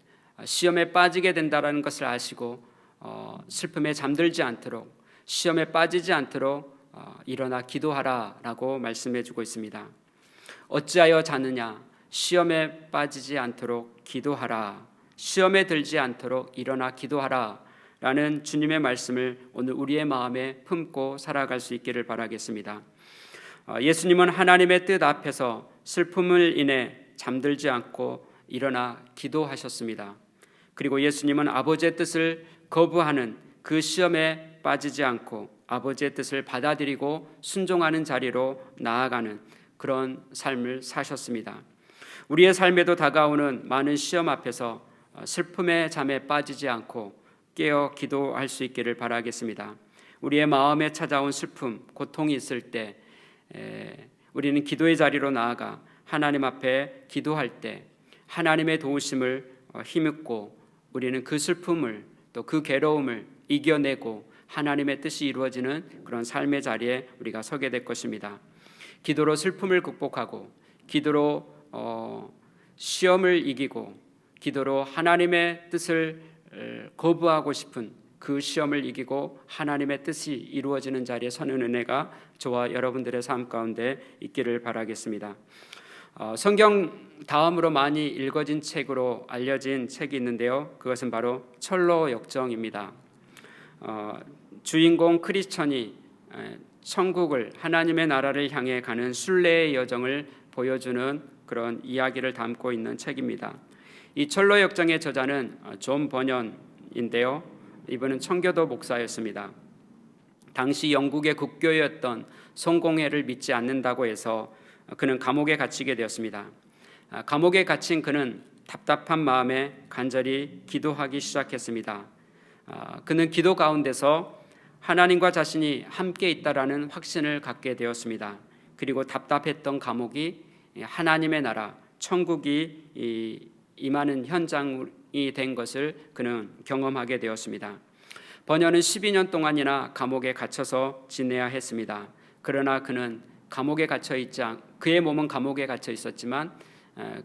시험에 빠지게 된다라는 것을 아시고 슬픔에 잠들지 않도록, 시험에 빠지지 않도록 일어나 기도하라라고 말씀해주고 있습니다. 어찌하여 자느냐, 시험에 빠지지 않도록 기도하라, 시험에 들지 않도록 일어나 기도하라 라는 주님의 말씀을 오늘 우리의 마음에 품고 살아갈 수 있기를 바라겠습니다. 예수님은 하나님의 뜻 앞에서 슬픔을 인해 잠들지 않고 일어나 기도하셨습니다. 그리고 예수님은 아버지의 뜻을 거부하는 그 시험에 빠지지 않고 아버지의 뜻을 받아들이고 순종하는 자리로 나아가는 그런 삶을 사셨습니다. 우리의 삶에도 다가오는 많은 시험 앞에서 슬픔의 잠에 빠지지 않고 깨어 기도할 수 있기를 바라겠습니다. 우리의 마음에 찾아온 슬픔, 고통이 있을 때 우리는 기도의 자리로 나아가 하나님 앞에 기도할 때 하나님의 도우심을 힘입고 우리는 그 슬픔을 또 그 괴로움을 이겨내고 하나님의 뜻이 이루어지는 그런 삶의 자리에 우리가 서게 될 것입니다. 기도로 슬픔을 극복하고 기도로 시험을 이기고 기도로 하나님의 뜻을 거부하고 싶은 그 시험을 이기고 하나님의 뜻이 이루어지는 자리에 서는 은혜가 저와 여러분들의 삶 가운데 있기를 바라겠습니다. 성경 다음으로 많이 읽어진 책으로 알려진 책이 있는데요. 그것은 바로 철로 역정입니다. 주인공 크리스천이 천국을 하나님의 나라를 향해 가는 순례의 여정을 보여주는 그런 이야기를 담고 있는 책입니다. 이 철로 역정의 저자는 존 버년인데요. 이분은 청교도 목사였습니다. 당시 영국의 국교였던 성공회를 믿지 않는다고 해서 그는 감옥에 갇히게 되었습니다. 감옥에 갇힌 그는 답답한 마음에 간절히 기도하기 시작했습니다. 그는 기도 가운데서 하나님과 자신이 함께 있다라는 확신을 갖게 되었습니다. 그리고 답답했던 감옥이 하나님의 나라, 천국이 임하는 현장이 된 것을 그는 경험하게 되었습니다. 버녀는 12년 동안이나 감옥에 갇혀서 지내야 했습니다. 그러나 그는 감옥에 갇혀 그의 몸은 감옥에 갇혀 있었지만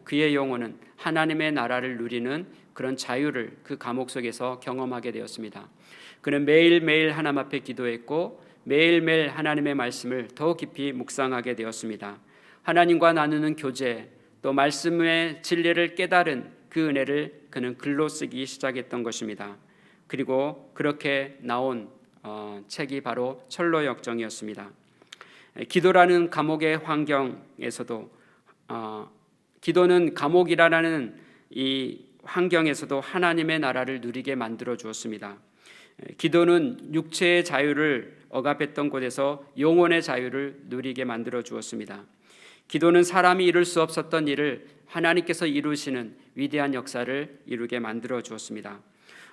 그의 영혼은 하나님의 나라를 누리는 그런 자유를 그 감옥 속에서 경험하게 되었습니다. 그는 매일매일 하나님 앞에 기도했고 매일매일 하나님의 말씀을 더 깊이 묵상하게 되었습니다. 하나님과 나누는 교제, 또 말씀의 진리를 깨달은 그 은혜를 그는 글로 쓰기 시작했던 것입니다. 그리고 그렇게 나온 책이 바로 철로 역정이었습니다. 기도라는 감옥의 환경에서도 기도는 감옥이라는 이 환경에서도 하나님의 나라를 누리게 만들어 주었습니다. 기도는 육체의 자유를 억압했던 곳에서 영혼의 자유를 누리게 만들어 주었습니다. 기도는 사람이 이룰 수 없었던 일을 하나님께서 이루시는 위대한 역사를 이루게 만들어 주었습니다.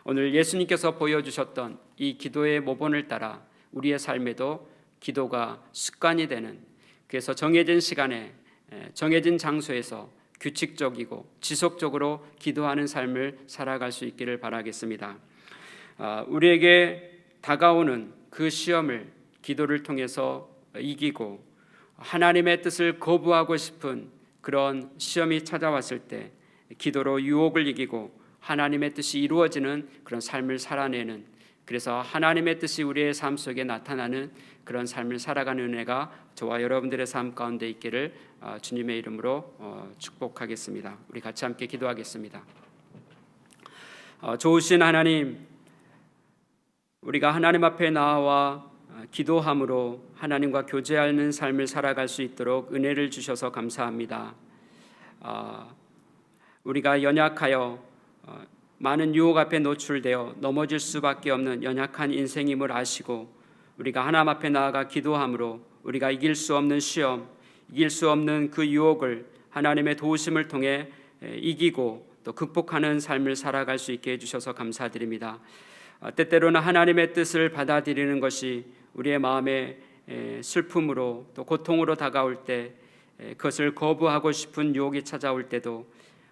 오늘 예수님께서 보여주셨던 이 기도의 모본을 따라 우리의 삶에도 기도가 습관이 되는, 그래서 정해진 시간에 정해진 장소에서 규칙적이고 지속적으로 기도하는 삶을 살아갈 수 있기를 바라겠습니다. 우리에게 다가오는 그 시험을 기도를 통해서 이기고 하나님의 뜻을 거부하고 싶은 그런 시험이 찾아왔을 때 기도로 유혹을 이기고 하나님의 뜻이 이루어지는 그런 삶을 살아내는, 그래서 하나님의 뜻이 우리의 삶 속에 나타나는 그런 삶을 살아가는 은혜가 저와 여러분들의 삶 가운데 있기를 주님의 이름으로 축복하겠습니다. 우리 같이 함께 기도하겠습니다. 좋으신 하나님, 우리가 하나님 앞에 나와 기도함으로 하나님과 교제하는 삶을 살아갈 수 있도록 은혜를 주셔서 감사합니다. 우리가 연약하여 많은 유혹 앞에 노출되어 넘어질 수밖에 없는 연약한 인생임을 아시고 우리가 하나님 앞에 나아가 기도함으로 우리가 이길 수 없는 시험, 이길 수 없는 그 유혹을 하나님의 도우심을 통해 이기고 또 극복하는 삶을 살아갈 수 있게 해주셔서 감사드립니다. 때때로는 하나님의 뜻을 받아들이는 것이 우리의 마음에 슬픔으로 또 고통으로 다가올 때, 그것을 거부하고 싶은 유혹이 찾아올 때도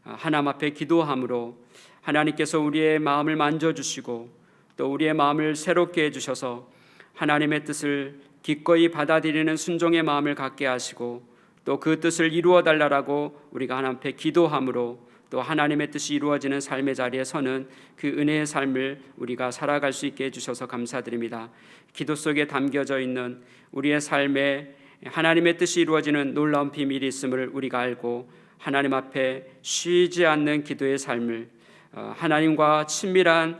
하나님 앞에 기도함으로 하나님께서 우리의 마음을 만져주시고 또 우리의 마음을 새롭게 해주셔서 하나님의 뜻을 기꺼이 받아들이는 순종의 마음을 갖게 하시고 또 그 뜻을 이루어 달라고 우리가 하나님 앞에 기도함으로 또 하나님의 뜻이 이루어지는 삶의 자리에 서는 그 은혜의 삶을 우리가 살아갈 수 있게 해주셔서 감사드립니다. 기도 속에 담겨져 있는 우리의 삶에 하나님의 뜻이 이루어지는 놀라운 비밀이 있음을 우리가 알고 하나님 앞에 쉬지 않는 기도의 삶을, 하나님과 친밀한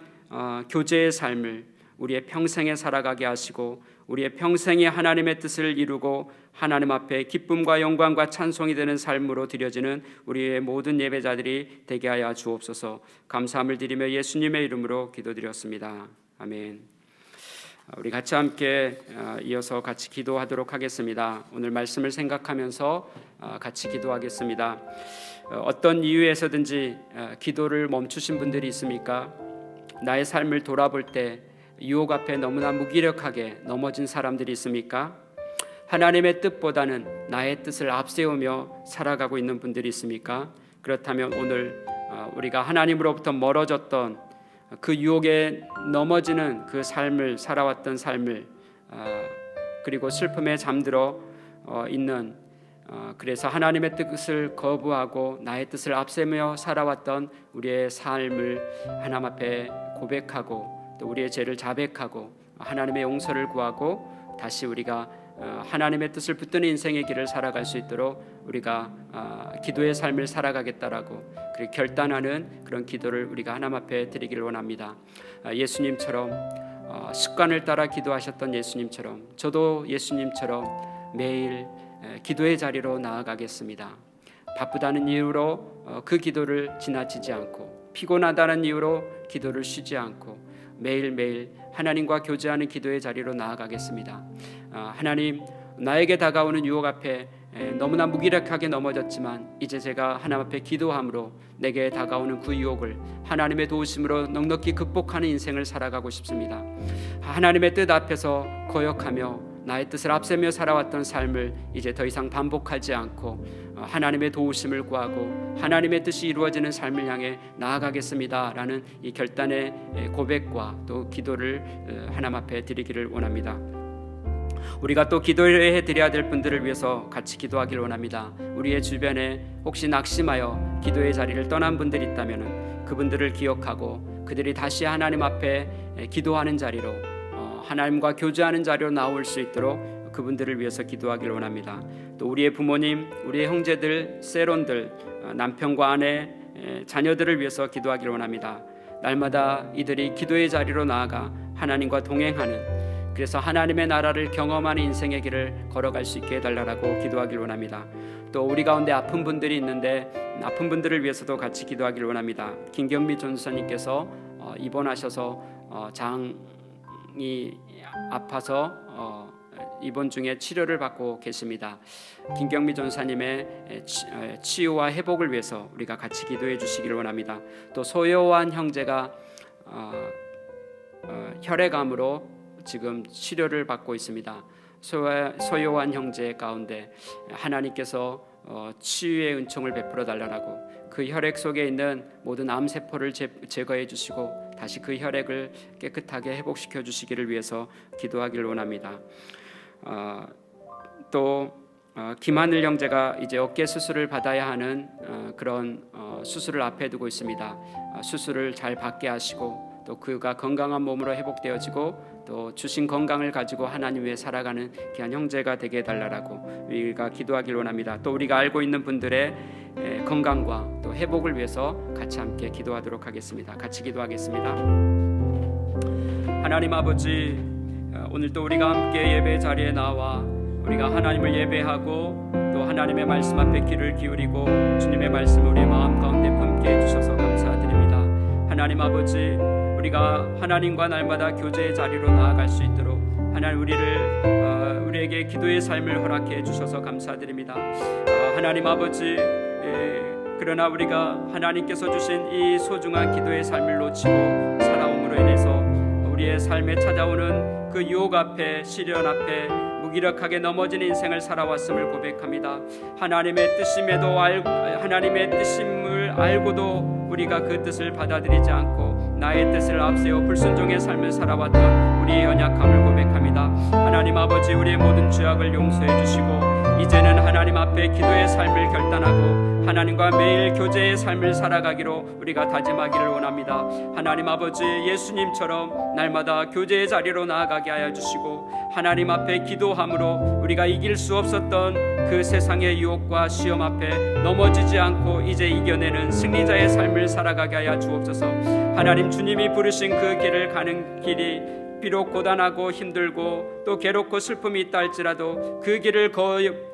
교제의 삶을 우리의 평생에 살아가게 하시고 우리의 평생에 하나님의 뜻을 이루고 하나님 앞에 기쁨과 영광과 찬송이 되는 삶으로 드려지는 우리의 모든 예배자들이 되게 하여 주옵소서. 감사함을 드리며 예수님의 이름으로 기도드렸습니다. 아멘. 우리 같이 함께 이어서 같이 기도하도록 하겠습니다. 오늘 말씀을 생각하면서 같이 기도하겠습니다. 어떤 이유에서든지 기도를 멈추신 분들이 있습니까? 나의 삶을 돌아볼 때 유혹 앞에 너무나 무기력하게 넘어진 사람들이 있습니까? 하나님의 뜻보다는 나의 뜻을 앞세우며 살아가고 있는 분들이 있습니까? 그렇다면 오늘 우리가 하나님으로부터 멀어졌던 그 유혹에 넘어지는 그 삶을 살아왔던 삶을 그리고 슬픔에 잠들어 있는 그래서 하나님의 뜻을 거부하고 나의 뜻을 앞세우며 살아왔던 우리의 삶을 하나님 앞에 고백하고 또 우리의 죄를 자백하고 하나님의 용서를 구하고 다시 우리가 하나님의 뜻을 붙드는 인생의 길을 살아갈 수 있도록 우리가 기도의 삶을 살아가겠다라고 그렇게 결단하는 그런 기도를 우리가 하나님 앞에 드리기를 원합니다. 예수님처럼 습관을 따라 기도하셨던 예수님처럼 저도 예수님처럼 매일 기도의 자리로 나아가겠습니다. 바쁘다는 이유로 그 기도를 지나치지 않고 피곤하다는 이유로 기도를 쉬지 않고 매일매일 하나님과 교제하는 기도의 자리로 나아가겠습니다. 하나님, 나에게 다가오는 유혹 앞에 너무나 무기력하게 넘어졌지만 이제 제가 하나님 앞에 기도함으로 내게 다가오는 그 유혹을 하나님의 도우심으로 넉넉히 극복하는 인생을 살아가고 싶습니다. 하나님의 뜻 앞에서 거역하며 나의 뜻을 앞세며 살아왔던 삶을 이제 더 이상 반복하지 않고 하나님의 도우심을 구하고 하나님의 뜻이 이루어지는 삶을 향해 나아가겠습니다라는 이 결단의 고백과 또 기도를 하나님 앞에 드리기를 원합니다. 우리가 또 기도해 드려야 될 분들을 위해서 같이 기도하기를 원합니다. 우리의 주변에 혹시 낙심하여 기도의 자리를 떠난 분들이 있다면 그분들을 기억하고 그들이 다시 하나님 앞에 기도하는 자리로 하나님과 교제하는 자리로 나올 수 있도록 그분들을 위해서 기도하기를 원합니다. 또 우리의 부모님, 우리의 형제들, 세론들, 남편과 아내, 자녀들을 위해서 기도하기를 원합니다. 날마다 이들이 기도의 자리로 나아가 하나님과 동행하는 그래서 하나님의 나라를 경험하는 인생의 길을 걸어갈 수 있게 해달라고 기도하기를 원합니다. 또 우리 가운데 아픈 분들이 있는데 아픈 분들을 위해서도 같이 기도하기를 원합니다. 김경미 전사님께서 입원하셔서 장이 아파서 입원 중에 치료를 받고 계십니다. 김경미 전사님의 치유와 회복을 위해서 우리가 같이 기도해 주시기를 원합니다. 또 소요한 형제가 혈액암으로 지금 치료를 받고 있습니다. 소요한 형제 가운데 하나님께서 치유의 은총을 베풀어 달라고 그 혈액 속에 있는 모든 암세포를 제거해 주시고 다시 그 혈액을 깨끗하게 회복시켜 주시기를 위해서 기도하기를 원합니다. 또 김하늘 형제가 이제 어깨 수술을 받아야 하는 그런 수술을 앞에 두고 있습니다. 수술을 잘 받게 하시고 또 그가 건강한 몸으로 회복되어지고 또 주신 건강을 가지고 하나님 위해 살아가는 귀한 형제가 되게 해달라고 우리가 기도하길 원합니다. 또 우리가 알고 있는 분들의 건강과 또 회복을 위해서 같이 함께 기도하도록 하겠습니다. 같이 기도하겠습니다. 하나님 아버지, 오늘도 우리가 함께 예배 자리에 나와 우리가 하나님을 예배하고 또 하나님의 말씀 앞에 귀를 기울이고 주님의 말씀을 우리의 마음 가운데 품게 해주셔서 감사드립니다. 하나님 아버지, 우리가 하나님과 날마다 교제의 자리로 나아갈 수 있도록 하나님 우리에게 기도의 삶을 허락해 주셔서 감사드립니다. 하나님 아버지, 그러나 우리가 하나님께서 주신 이 소중한 기도의 삶을 놓치고 살아옴으로 인해서 우리의 삶에 찾아오는 그 유혹 앞에 시련 앞에 무기력하게 넘어진 인생을 살아왔음을 고백합니다. 하나님의 뜻임에도 하나님의 뜻임을 알고도 우리가 그 뜻을 받아들이지 않고 나의 뜻을 앞세워 불순종의 삶을 살아왔던 우리의 연약함을 고백합니다. 하나님 아버지, 우리의 모든 죄악을 용서해 주시고 이제는 하나님 앞에 기도의 삶을 결단하고 하나님과 매일 교제의 삶을 살아가기로 우리가 다짐하기를 원합니다. 하나님 아버지, 예수님처럼 날마다 교제의 자리로 나아가게 하여 주시고 하나님 앞에 기도함으로 우리가 이길 수 없었던 그 세상의 유혹과 시험 앞에 넘어지지 않고 이제 이겨내는 승리자의 삶을 살아가게 하여 주옵소서. 하나님, 주님이 부르신 그 길을 가는 길이 비록 고단하고 힘들고 또 괴롭고 슬픔이 있다 할지라도 그 길을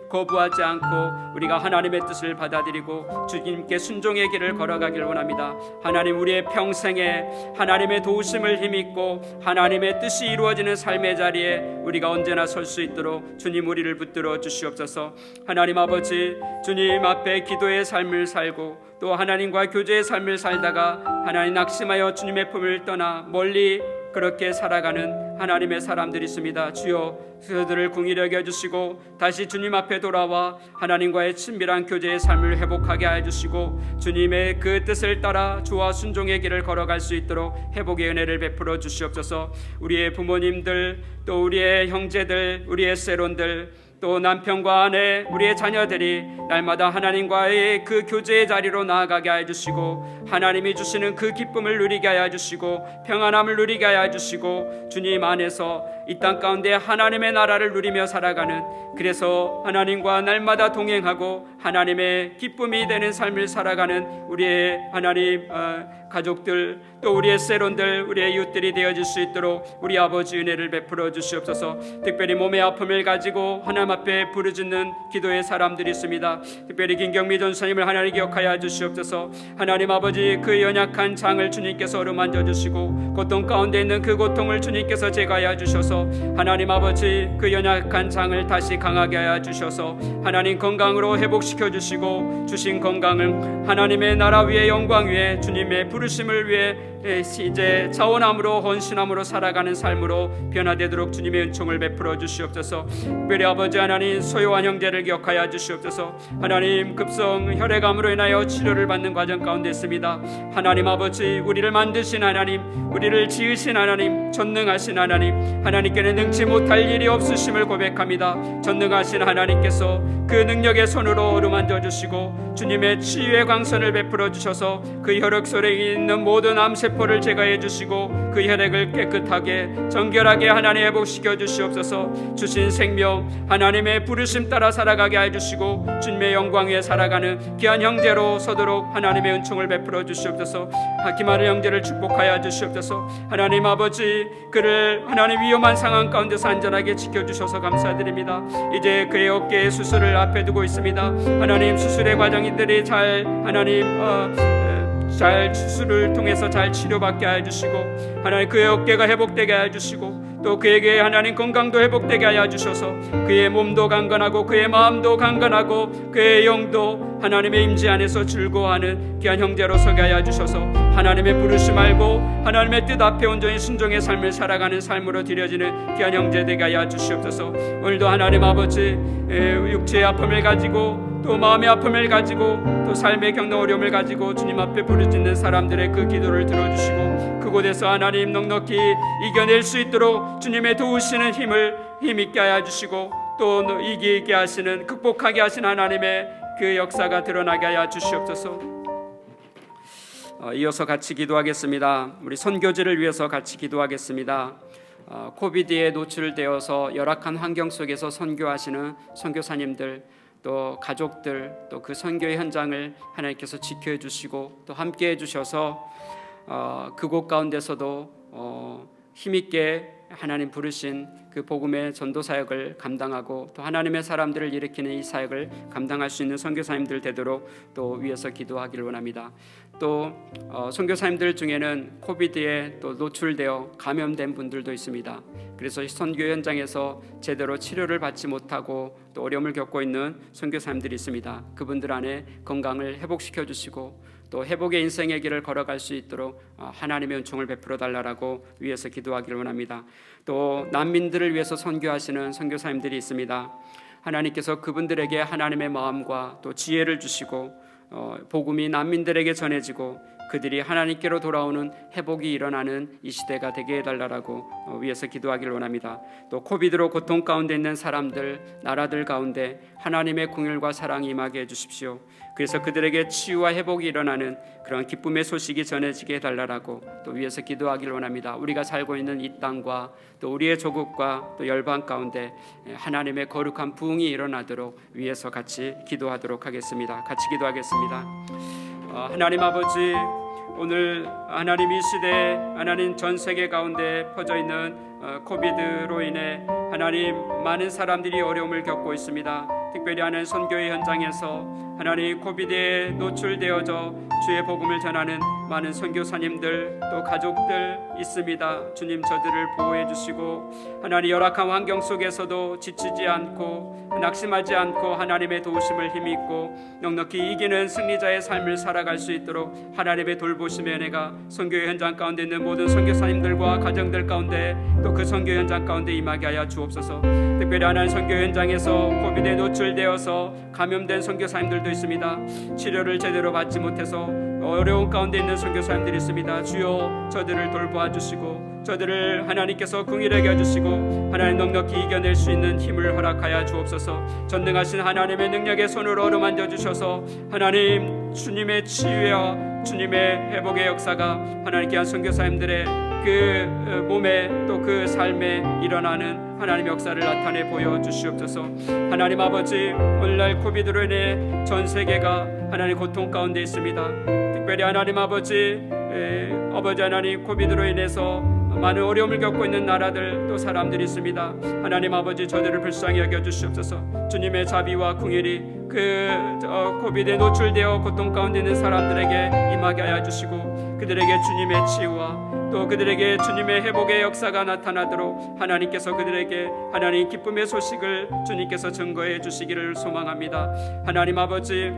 거부하지 않고 우리가 하나님의 뜻을 받아들이고 주님께 순종의 길을 걸어가길 원합니다. 하나님, 우리의 평생에 하나님의 도우심을 힘입고 하나님의 뜻이 이루어지는 삶의 자리에 우리가 언제나 설 수 있도록 주님 우리를 붙들어 주시옵소서. 하나님 아버지, 주님 앞에 기도의 삶을 살고 또 하나님과 교제의 삶을 살다가 하나님 낙심하여 주님의 품을 떠나 멀리 그렇게 살아가는 하나님의 사람들이 있습니다. 주여 그들을 긍휼히 여겨주시고 다시 주님 앞에 돌아와 하나님과의 친밀한 교제의 삶을 회복하게 하여 주시고 주님의 그 뜻을 따라 주와 순종의 길을 걸어갈 수 있도록 회복의 은혜를 베풀어 주시옵소서. 우리의 부모님들, 또 우리의 형제들, 우리의 세론들, 또 남편과 아내, 우리의 자녀들이 날마다 하나님과의 그 교제의 자리로 나아가게 하여 주시고 하나님이 주시는 그 기쁨을 누리게 하여 주시고 평안함을 누리게 하여 주시고 주님 안에서 이 땅 가운데 하나님의 나라를 누리며 살아가는, 그래서 하나님과 날마다 동행하고 하나님의 기쁨이 되는 삶을 살아가는 우리의 하나님 가족들, 또 우리의 세론들, 우리의 이웃들이 되어질 수 있도록 우리 아버지 은혜를 베풀어 주시옵소서. 특별히 몸의 아픔을 가지고 하나님 앞에 부르짖는 기도의 사람들이 있습니다. 특별히 김경미 전사님을 하나님 기억하여 주시옵소서. 하나님 아버지, 그 연약한 장을 주님께서 어루만져 주시고 고통 가운데 있는 그 고통을 주님께서 제거하여 주셔서 하나님 아버지, 그 연약한 장을 다시 강하게 하여 주셔서 하나님 건강으로 회복시켜 주시고 주신 건강을 하나님의 나라 위에 영광 위에 주님의 부르심을 위해 이제 자원함으로 헌신함으로 살아가는 삶으로 변화되도록 주님의 은총을 베풀어 주시옵소서. 특별히 아버지 하나님, 소요한 형제를 기억하여 주시옵소서. 하나님, 급성 혈액암으로 인하여 치료를 받는 과정 가운데 있습니다. 하나님 아버지, 우리를 만드신 하나님, 우리를 지으신 하나님, 전능하신 하나님, 하나님께는 능치 못할 일이 없으심을 고백합니다. 전능하신 하나님께서 그 능력의 손으로 어루만져 주시고 주님의 치유의 광선을 베풀어 주셔서 그 혈액 속에 있는 모든 암세포를 제거해 주시고 그 혈액을 깨끗하게 정결하게 하나님 회복시켜 주시옵소서. 주신 생명 하나님의 부르심 따라 살아가게 해 주시고 주님의 영광 위에 살아가는 귀한 형제로 서도록 하나님의 은총을 베풀어 주시옵소서. 김하늘 형제를 축복하여 주시옵소서. 하나님 아버지, 그를 하나님 위험한 상황 가운데서 안전하게 지켜주셔서 감사드립니다. 이제 그의 어깨에 수술을 앞에 두고 있습니다. 하나님, 수술의 과정들이 잘 하나님 잘 수술을 통해서 잘 치료받게 하여 주시고 하나님 그의 어깨가 회복되게 하여 주시고 또 그에게 하나님 건강도 회복되게 하여 주셔서 그의 몸도 강건하고 그의 마음도 강건하고 그의 영도 하나님의 임재 안에서 즐거워하는 귀한 형제로 서게 하여 주셔서 하나님의 부르심 알고 하나님의 뜻 앞에 온전히 순종의 삶을 살아가는 삶으로 들여지는 귀한 형제 되게 하여 주시옵소서. 오늘도 하나님 아버지, 육체의 아픔을 가지고 또 마음의 아픔을 가지고 또 삶의 겪는 어려움을 가지고 주님 앞에 부르짖는 사람들의 그 기도를 들어주시고 그곳에서 하나님 넉넉히 이겨낼 수 있도록 주님의 도우시는 힘있게 하여 주시고 또 이기게 하시는, 극복하게 하신 하나님의 그 역사가 드러나게 하여 주시옵소서. 이어서 같이 기도하겠습니다. 우리 선교지를 위해서 같이 기도하겠습니다. 코비드에 노출되어서 열악한 환경 속에서 선교하시는 선교사님들, 또 가족들, 또 그 선교의 현장을 하나님께서 지켜해 주시고 또 함께 해주셔서 그곳 가운데서도 힘있게 하나님 부르신 그 복음의 전도 사역을 감당하고 또 하나님의 사람들을 일으키는 이 사역을 감당할 수 있는 선교사님들 되도록 또 위에서 기도하기를 원합니다. 또 선교사님들 중에는 코비드에 또 노출되어 감염된 분들도 있습니다. 그래서 선교 현장에서 제대로 치료를 받지 못하고 또 어려움을 겪고 있는 선교사님들이 있습니다. 그분들 안에 건강을 회복시켜 주시고 또 회복의 인생의 길을 걸어갈 수 있도록 하나님의 은총을 베풀어 달라고 위에서 기도하기를 원합니다. 또 난민들을 위해서 선교하시는 선교사님들이 있습니다. 하나님께서 그분들에게 하나님의 마음과 또 지혜를 주시고 복음이 난민들에게 전해지고 그들이 하나님께로 돌아오는 회복이 일어나는 이 시대가 되게 해달라고 위에서 기도하기를 원합니다. 또 코비드로 고통 가운데 있는 사람들, 나라들 가운데 하나님의 긍휼과 사랑이 임하게 해주십시오. 그래서 그들에게 치유와 회복이 일어나는 그런 기쁨의 소식이 전해지게 해달라고 또 위에서 기도하기를 원합니다. 우리가 살고 있는 이 땅과 또 우리의 조국과 또 열방 가운데 하나님의 거룩한 부흥이 일어나도록 위에서 같이 기도하도록 하겠습니다. 같이 기도하겠습니다. 하나님 아버지, 오늘 하나님 이 시대에 하나님 전 세계 가운데 퍼져 있는 코비드로 인해 하나님 많은 사람들이 어려움을 겪고 있습니다. 특별히 하나님 선교의 현장에서 하나님 코비드에 노출되어져 주의 복음을 전하는 많은 선교사님들 또 가족들 있습니다. 주님 저들을 보호해 주시고 하나님 열악한 환경 속에서도 지치지 않고 낙심하지 않고 하나님의 도우심을 힘입고 넉넉히 이기는 승리자의 삶을 살아갈 수 있도록 하나님의 돌보심의 은혜가 선교 현장 가운데 있는 모든 선교사님들과 가정들 가운데 또 그 선교 현장 가운데 임하게 하여 주옵소서. 특별히 하나님 선교 현장에서 코비드에 노출되어서 감염된 선교사님들도 있습니다. 치료를 제대로 받지 못해서 어려운 가운데 있는 선교사님들이 있습니다. 주여 저들을 돌보아 주시고 저들을 하나님께서 긍휼하게 해주시고 하나님 넉넉히 이겨낼 수 있는 힘을 허락하여 주옵소서. 전능하신 하나님의 능력의 손으로 어루만져 주셔서 하나님 주님의 치유와 주님의 회복의 역사가 하나님께 한 선교사님들의 그 몸에 또 그 삶에 일어나는 하나님의 역사를 나타내 보여주시옵소서. 하나님 아버지 오늘날 코비드로 인해 전 세계가 하나님 고통 가운데 있습니다. 특별히 하나님 아버지 하나님 코비드로 인해서 많은 어려움을 겪고 있는 나라들 또 사람들이 있습니다. 하나님 아버지 저들을 불쌍히 여겨주시옵소서. 주님의 자비와 긍휼이 그 코비드에 노출되어 고통 가운데 있는 사람들에게 임하게 하여 주시고 그들에게 주님의 치유와 또 그들에게 주님의 회복의 역사가 나타나도록 하나님께서 그들에게 하나님 기쁨의 소식을 주님께서 증거해 주시기를 소망합니다. 하나님 아버지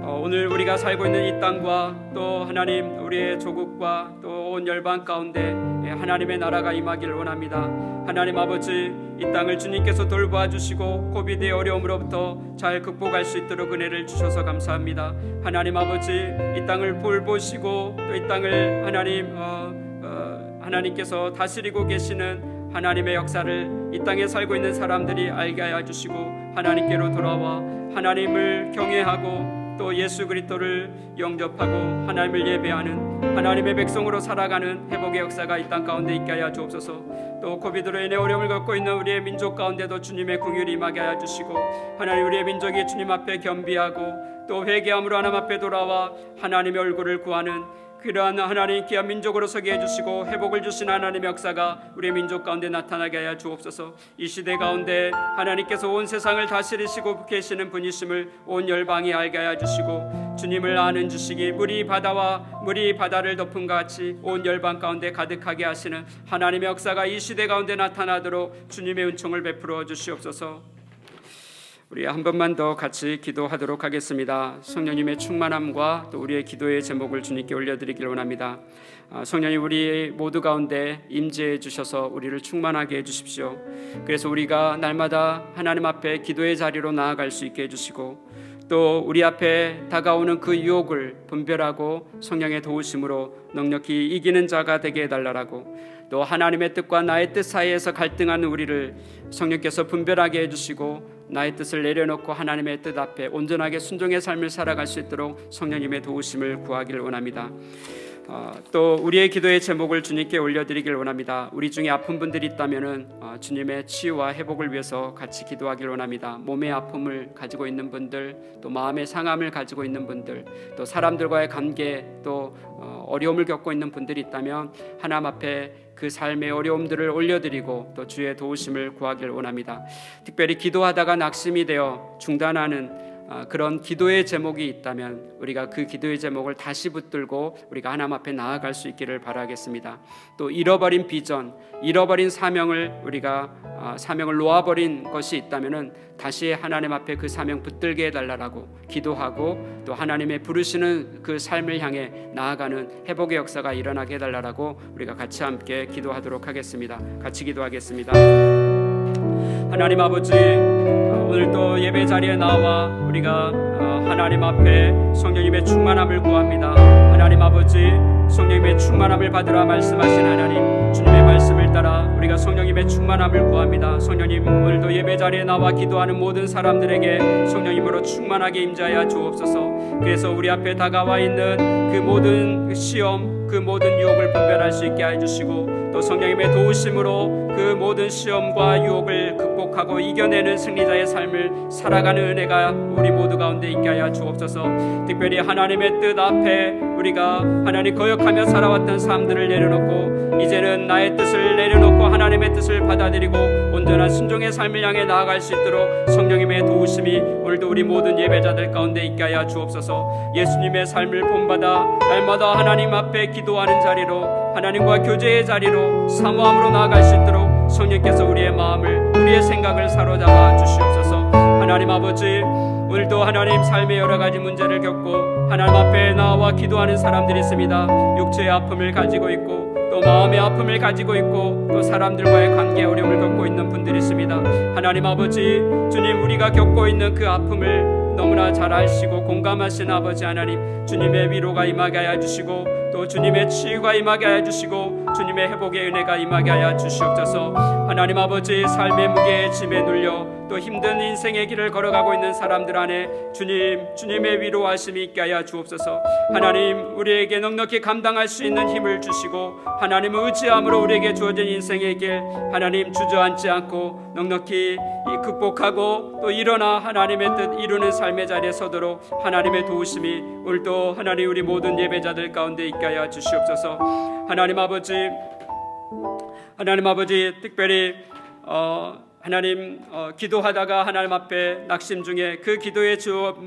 오늘 우리가 살고 있는 이 땅과 또 하나님 우리의 조국과 또 온 열방 가운데 하나님의 나라가 임하기를 원합니다. 하나님 아버지 이 땅을 주님께서 돌보아 주시고 코비드의 어려움으로부터 잘 극복할 수 있도록 은혜를 주셔서 감사합니다. 하나님 아버지 이 땅을 돌보시고 또 이 땅을 하나님 하나님께서 다스리고 계시는 하나님의 역사를 이 땅에 살고 있는 사람들이 알게 하여 주시고 하나님께로 돌아와 하나님을 경외하고 또 예수 그리스도를 영접하고 하나님을 예배하는 하나님의 백성으로 살아가는 회복의 역사가 이 땅 가운데 있게 하여 주옵소서. 또 코비드로 인해 어려움을 겪고 있는 우리의 민족 가운데도 주님의 긍휼이 임하게 하여 주시고 하나님 우리의 민족이 주님 앞에 겸비하고 또 회개함으로 하나님 앞에 돌아와 하나님의 얼굴을 구하는 그러한 하나님 귀한 민족으로 서게 해주시고 회복을 주신 하나님의 역사가 우리 민족 가운데 나타나게 하여 주옵소서. 이 시대 가운데 하나님께서 온 세상을 다스리시고 계시는 분이심을 온 열방이 알게 하여 주시고 주님을 아는 지식이 물이 바다를 덮은 것 같이 온 열방 가운데 가득하게 하시는 하나님의 역사가 이 시대 가운데 나타나도록 주님의 은총을 베풀어 주시옵소서. 우리 한 번만 더 같이 기도하도록 하겠습니다. 성령님의 충만함과 또 우리의 기도의 제목을 주님께 올려드리길 원합니다. 성령님 우리 모두 가운데 임재해 주셔서 우리를 충만하게 해주십시오. 그래서 우리가 날마다 하나님 앞에 기도의 자리로 나아갈 수 있게 해주시고 또 우리 앞에 다가오는 그 유혹을 분별하고 성령의 도우심으로 넉넉히 이기는 자가 되게 해달라고 또 하나님의 뜻과 나의 뜻 사이에서 갈등하는 우리를 성령께서 분별하게 해주시고 나의 뜻을 내려놓고 하나님의 뜻 앞에 온전하게 순종의 삶을 살아갈 수 있도록 성령님의 도우심을 구하기를 원합니다. 또 우리의 기도의 제목을 주님께 올려드리길 원합니다. 우리 중에 아픈 분들이 있다면은 주님의 치유와 회복을 위해서 같이 기도하길 원합니다. 몸의 아픔을 가지고 있는 분들, 또 마음의 상함을 가지고 있는 분들, 또 사람들과의 관계, 또 어려움을 겪고 있는 분들이 있다면 하나님 앞에 그 삶의 어려움들을 올려드리고 또 주의 도우심을 구하길 원합니다. 특별히 기도하다가 낙심이 되어 중단하는 그런 기도의 제목이 있다면 우리가 그 기도의 제목을 다시 붙들고 우리가 하나님 앞에 나아갈 수 있기를 바라겠습니다. 또 잃어버린 비전, 잃어버린 사명을 우리가 사명을 놓아버린 것이 있다면은 다시 하나님 앞에 그 사명 붙들게 해달라고 기도하고 또 하나님의 부르시는 그 삶을 향해 나아가는 회복의 역사가 일어나게 해달라고 우리가 같이 함께 기도하도록 하겠습니다. 같이 기도하겠습니다. 하나님 아버지 오늘 또 예배 자리에 나와 우리가 하나님 앞에 성령님의 충만함을 구합니다. 하나님 아버지 성령님의 충만함을 받으라 말씀하신 하나님 주님의 말씀을 따라 우리가 성령님의 충만함을 구합니다. 성령님 오늘도 예배 자리에 나와 기도하는 모든 사람들에게 성령님으로 충만하게 임재하여 주옵소서. 그래서 우리 앞에 다가와 있는 그 모든 시험 그 모든 유혹을 분별할 수 있게 해주시고 또 성령님의 도우심으로 그 모든 시험과 유혹을 극복하여 극복하고 이겨내는 승리자의 삶을 살아가는 은혜가 우리 모두 가운데 있게 하여 주옵소서. 특별히 하나님의 뜻 앞에 우리가 하나님 거역하며 살아왔던 삶들을 내려놓고 이제는 나의 뜻을 내려놓고 하나님의 뜻을 받아들이고 온전한 순종의 삶을 향해 나아갈 수 있도록 성령님의 도우심이 오늘도 우리 모든 예배자들 가운데 있게 하여 주옵소서. 예수님의 삶을 본받아 날마다 하나님 앞에 기도하는 자리로, 하나님과 교제의 자리로, 사모함으로 나아갈 수 있도록 성령께서 우리의 마음을, 우리의 생각을 사로잡아 주시옵소서. 하나님 아버지, 오늘도 하나님 삶의 여러 가지 문제를 겪고 하나님 앞에 나와 기도하는 사람들이 있습니다. 육체의 아픔을 가지고 있고 또 마음의 아픔을 가지고 있고 또 사람들과의 관계 어려움을 겪고 있는 분들이 있습니다. 하나님 아버지, 주님, 우리가 겪고 있는 그 아픔을 너무나 잘 아시고 공감하신 아버지 하나님, 주님의 위로가 임하게 하여 주시고 또 주님의 치유가 임하게 하여 주시고 주님의 회복의 은혜가 임하게 하여 주시옵소서. 하나님 아버지, 삶의 무게에 짐에 눌려 또 힘든 인생의 길을 걸어가고 있는 사람들 안에 주님의 위로하심이 있게 하여 주옵소서. 하나님, 우리에게 넉넉히 감당할 수 있는 힘을 주시고 하나님을 의지함으로 우리에게 주어진 인생의 길, 하나님 주저앉지 않고 넉넉히 극복하고 또 일어나 하나님의 뜻 이루는 삶의 자리에 서도록 하나님의 도우심이 오늘도 하나님 우리 모든 예배자들 가운데 있게 하여 주시옵소서. 하나님 아버지, 특별히 하나님 기도하다가 하나님 앞에 낙심 중에 그 기도의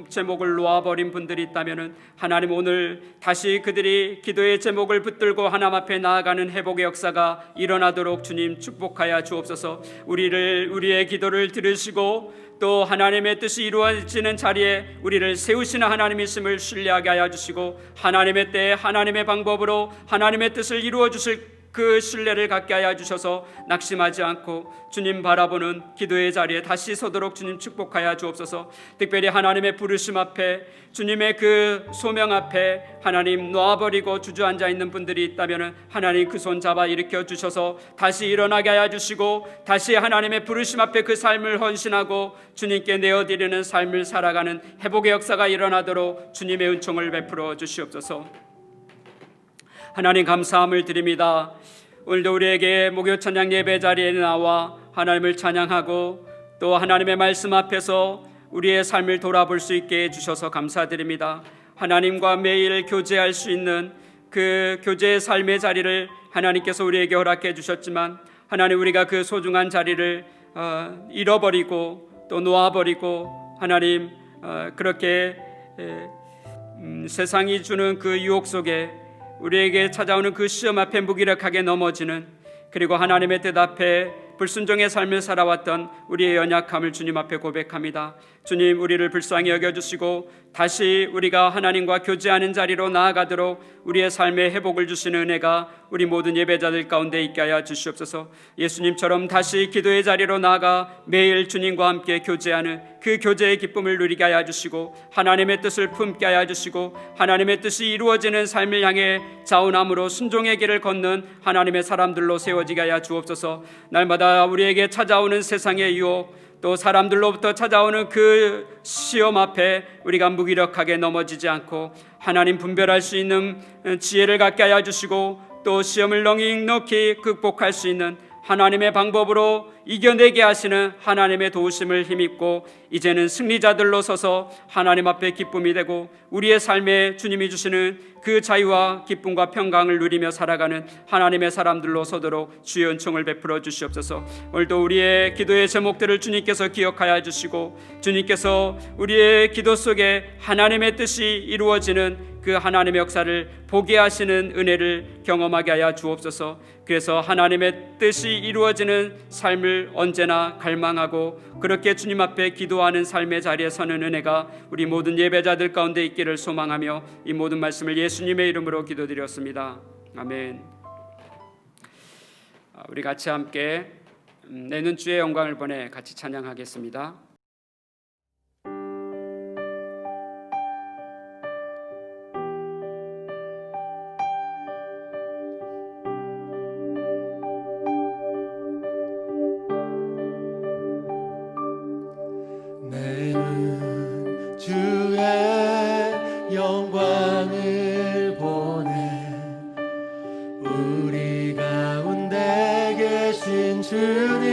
제목을 놓아버린 분들이 있다면 하나님 오늘 다시 그들이 기도의 제목을 붙들고 하나님 앞에 나아가는 회복의 역사가 일어나도록 주님 축복하여 주옵소서. 우리의 기도를 들으시고 또 하나님의 뜻이 이루어지는 자리에 우리를 세우시는 하나님이심을 신뢰하게 하여 주시고 하나님의 때에 하나님의 방법으로 하나님의 뜻을 이루어 주실 그 신뢰를 갖게 하여 주셔서 낙심하지 않고 주님 바라보는 기도의 자리에 다시 서도록 주님 축복하여 주옵소서. 특별히 하나님의 부르심 앞에, 주님의 그 소명 앞에 하나님 놓아버리고 주저앉아 있는 분들이 있다면 하나님 그 손 잡아 일으켜 주셔서 다시 일어나게 하여 주시고 다시 하나님의 부르심 앞에 그 삶을 헌신하고 주님께 내어드리는 삶을 살아가는 회복의 역사가 일어나도록 주님의 은총을 베풀어 주시옵소서. 하나님 감사함을 드립니다. 오늘도 우리에게 목요 찬양 예배 자리에 나와 하나님을 찬양하고 또 하나님의 말씀 앞에서 우리의 삶을 돌아볼 수 있게 해주셔서 감사드립니다. 하나님과 매일 교제할 수 있는 그 교제의 삶의 자리를 하나님께서 우리에게 허락해 주셨지만 하나님, 우리가 그 소중한 자리를 잃어버리고 또 놓아버리고 하나님 그렇게 세상이 주는 그 유혹 속에 우리에게 찾아오는 그 시험 앞에 무기력하게 넘어지는, 그리고 하나님의 뜻 앞에 불순종의 삶을 살아왔던 우리의 연약함을 주님 앞에 고백합니다. 주님, 우리를 불쌍히 여겨주시고 다시 우리가 하나님과 교제하는 자리로 나아가도록 우리의 삶에 회복을 주시는 은혜가 우리 모든 예배자들 가운데 있게 하여 주시옵소서. 예수님처럼 다시 기도의 자리로 나아가 매일 주님과 함께 교제하는 그 교제의 기쁨을 누리게 하여 주시고 하나님의 뜻을 품게 하여 주시고 하나님의 뜻이 이루어지는 삶을 향해 자원함으로 순종의 길을 걷는 하나님의 사람들로 세워지게 하여 주옵소서. 날마다 우리에게 찾아오는 세상의 유혹, 또 사람들로부터 찾아오는 그 시험 앞에 우리가 무기력하게 넘어지지 않고 하나님 분별할 수 있는 지혜를 갖게 하여 주시고 또 시험을 넉넉히 극복할 수 있는 하나님의 방법으로 이겨내게 하시는 하나님의 도우심을 힘입고 이제는 승리자들로 서서 하나님 앞에 기쁨이 되고 우리의 삶에 주님이 주시는 그 자유와 기쁨과 평강을 누리며 살아가는 하나님의 사람들로 서도록 주의 은총을 베풀어 주시옵소서. 오늘도 우리의 기도의 제목들을 주님께서 기억하여 주시고 주님께서 우리의 기도 속에 하나님의 뜻이 이루어지는 그 하나님의 역사를 보게 하시는 은혜를 경험하게 하여 주옵소서. 그래서 하나님의 뜻이 이루어지는 삶을 언제나 갈망하고 그렇게 주님 앞에 기도하는 삶의 자리에 서는 은혜가 우리 모든 예배자들 가운데 있기를 소망하며 이 모든 말씀을 예수님의 이름으로 기도드렸습니다. 아멘. 우리 같이 함께 내는 주의 영광을 보내 같이 찬양하겠습니다. 내는 주의 영광을 보내 우리 가운데 계신 주님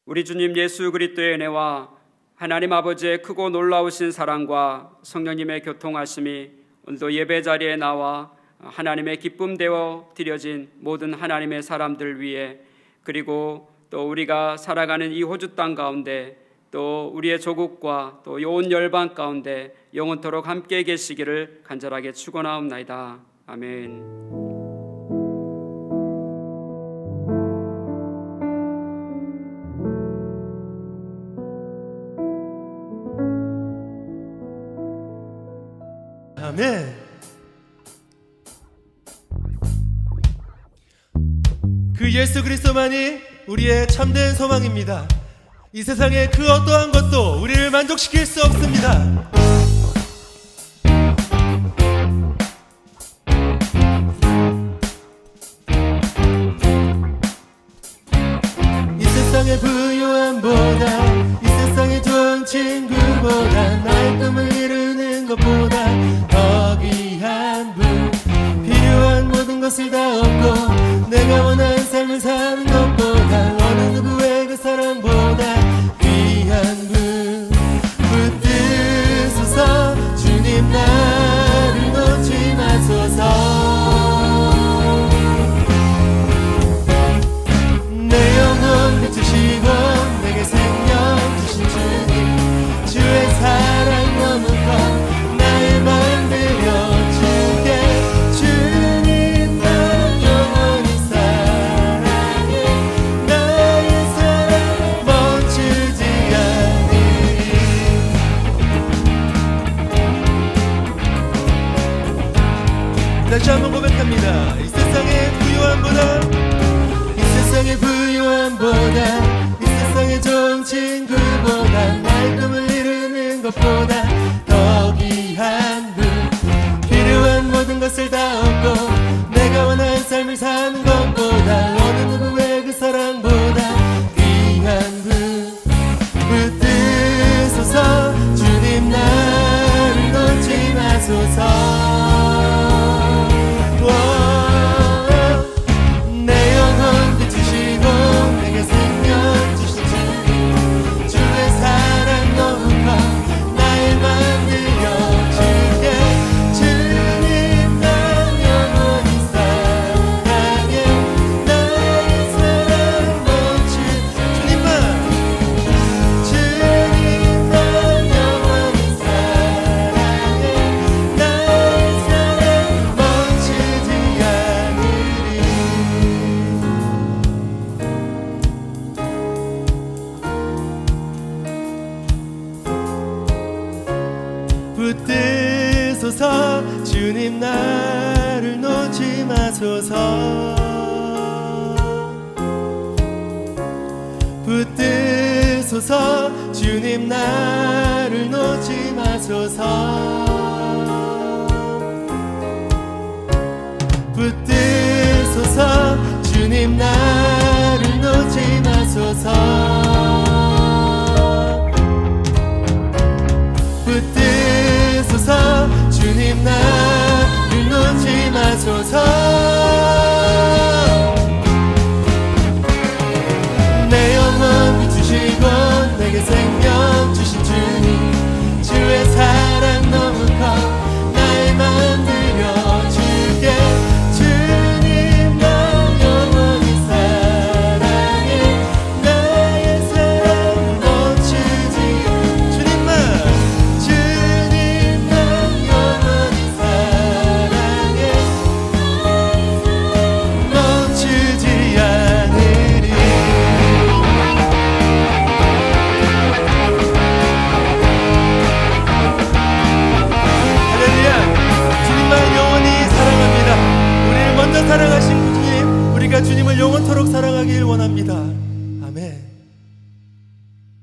우리 주님 예수 그리스도의 은혜와 하나님 아버지의 크고 놀라우신 사랑과 성령님의 교통하심이 오늘도 예배 자리에 나와 하나님의 기쁨되어 드려진 모든 하나님의 사람들 위해, 그리고 또 우리가 살아가는 이 호주 땅 가운데, 또 우리의 조국과 또 온 열방 가운데 영원토록 함께 계시기를 간절하게 축원하옵나이다. 아멘. 아멘. 그 예수 그리스도만이 우리의 참된 소망입니다. 이 세상의 그 어떠한 것도 우리를 만족시킬 수 없습니다. 이 세상의 부유함보다, 이 세상의 좋은 친구보다, 나의 꿈을 이루는 것보다 더 귀한 분, 필요한 모든 것을 다 얻고 내가 원하는 삶을 사는 것보다, 어느 누구의 그 사랑보다 귀한 분, 붙드소서 주님 나를 놓지 마소서. 내 영혼 비추시고 내게 생명 주신 주님, 주의 사랑 너무 커 나의 맘 들려주게. 주님 나 영원히 사랑해, 나의 사랑 멈추지 않으리. 다시 한번 고백합니다. 이 세상의 부유함보다, 이 세상의 부유함보다, 이 세상의 좋은 친구보다, 나의 꿈을 이루는 것보다 더 귀한 분, 필요한 모든 것을 다 얻고 내가 원하는 삶을 사는 것보다, 어느 누구의 그 사랑보다 귀한 분, 붙드소서 주님 나를 놓지 마소서. 내 영혼 비추시고 내게 생명 주신 주님, 주의 사랑 너무 커 나의 맘 들려주게. 주님 나 영원히 사랑해, 나의 사랑 멈추. 주님만, 주님 나 영원히 사랑해, 나의 사랑 멈추지 않으리. 붙드소서 주님 나를 놓지 마소서. 붙드소서 주님 나를 놓지 마소서. 붙드소서 주님 나를 놓지 마소서. 붙드소서 주님 나를 놓지 마소서. 내 영혼 비추시고 내게 생명 주신 주님, 주의 사랑 너무 커 나의 맘 들려주게. 주님 나 영원히 사랑해, 나의 사랑 멈추지. 주님만, 주님 나 영원히 사랑해, 멈추지 않으리. 할렐루야. 주님만 영원히 사랑합니다. 우리를 먼저 사랑하신 주님, 우리가 주님을 영원토록 사랑하길 원합니다.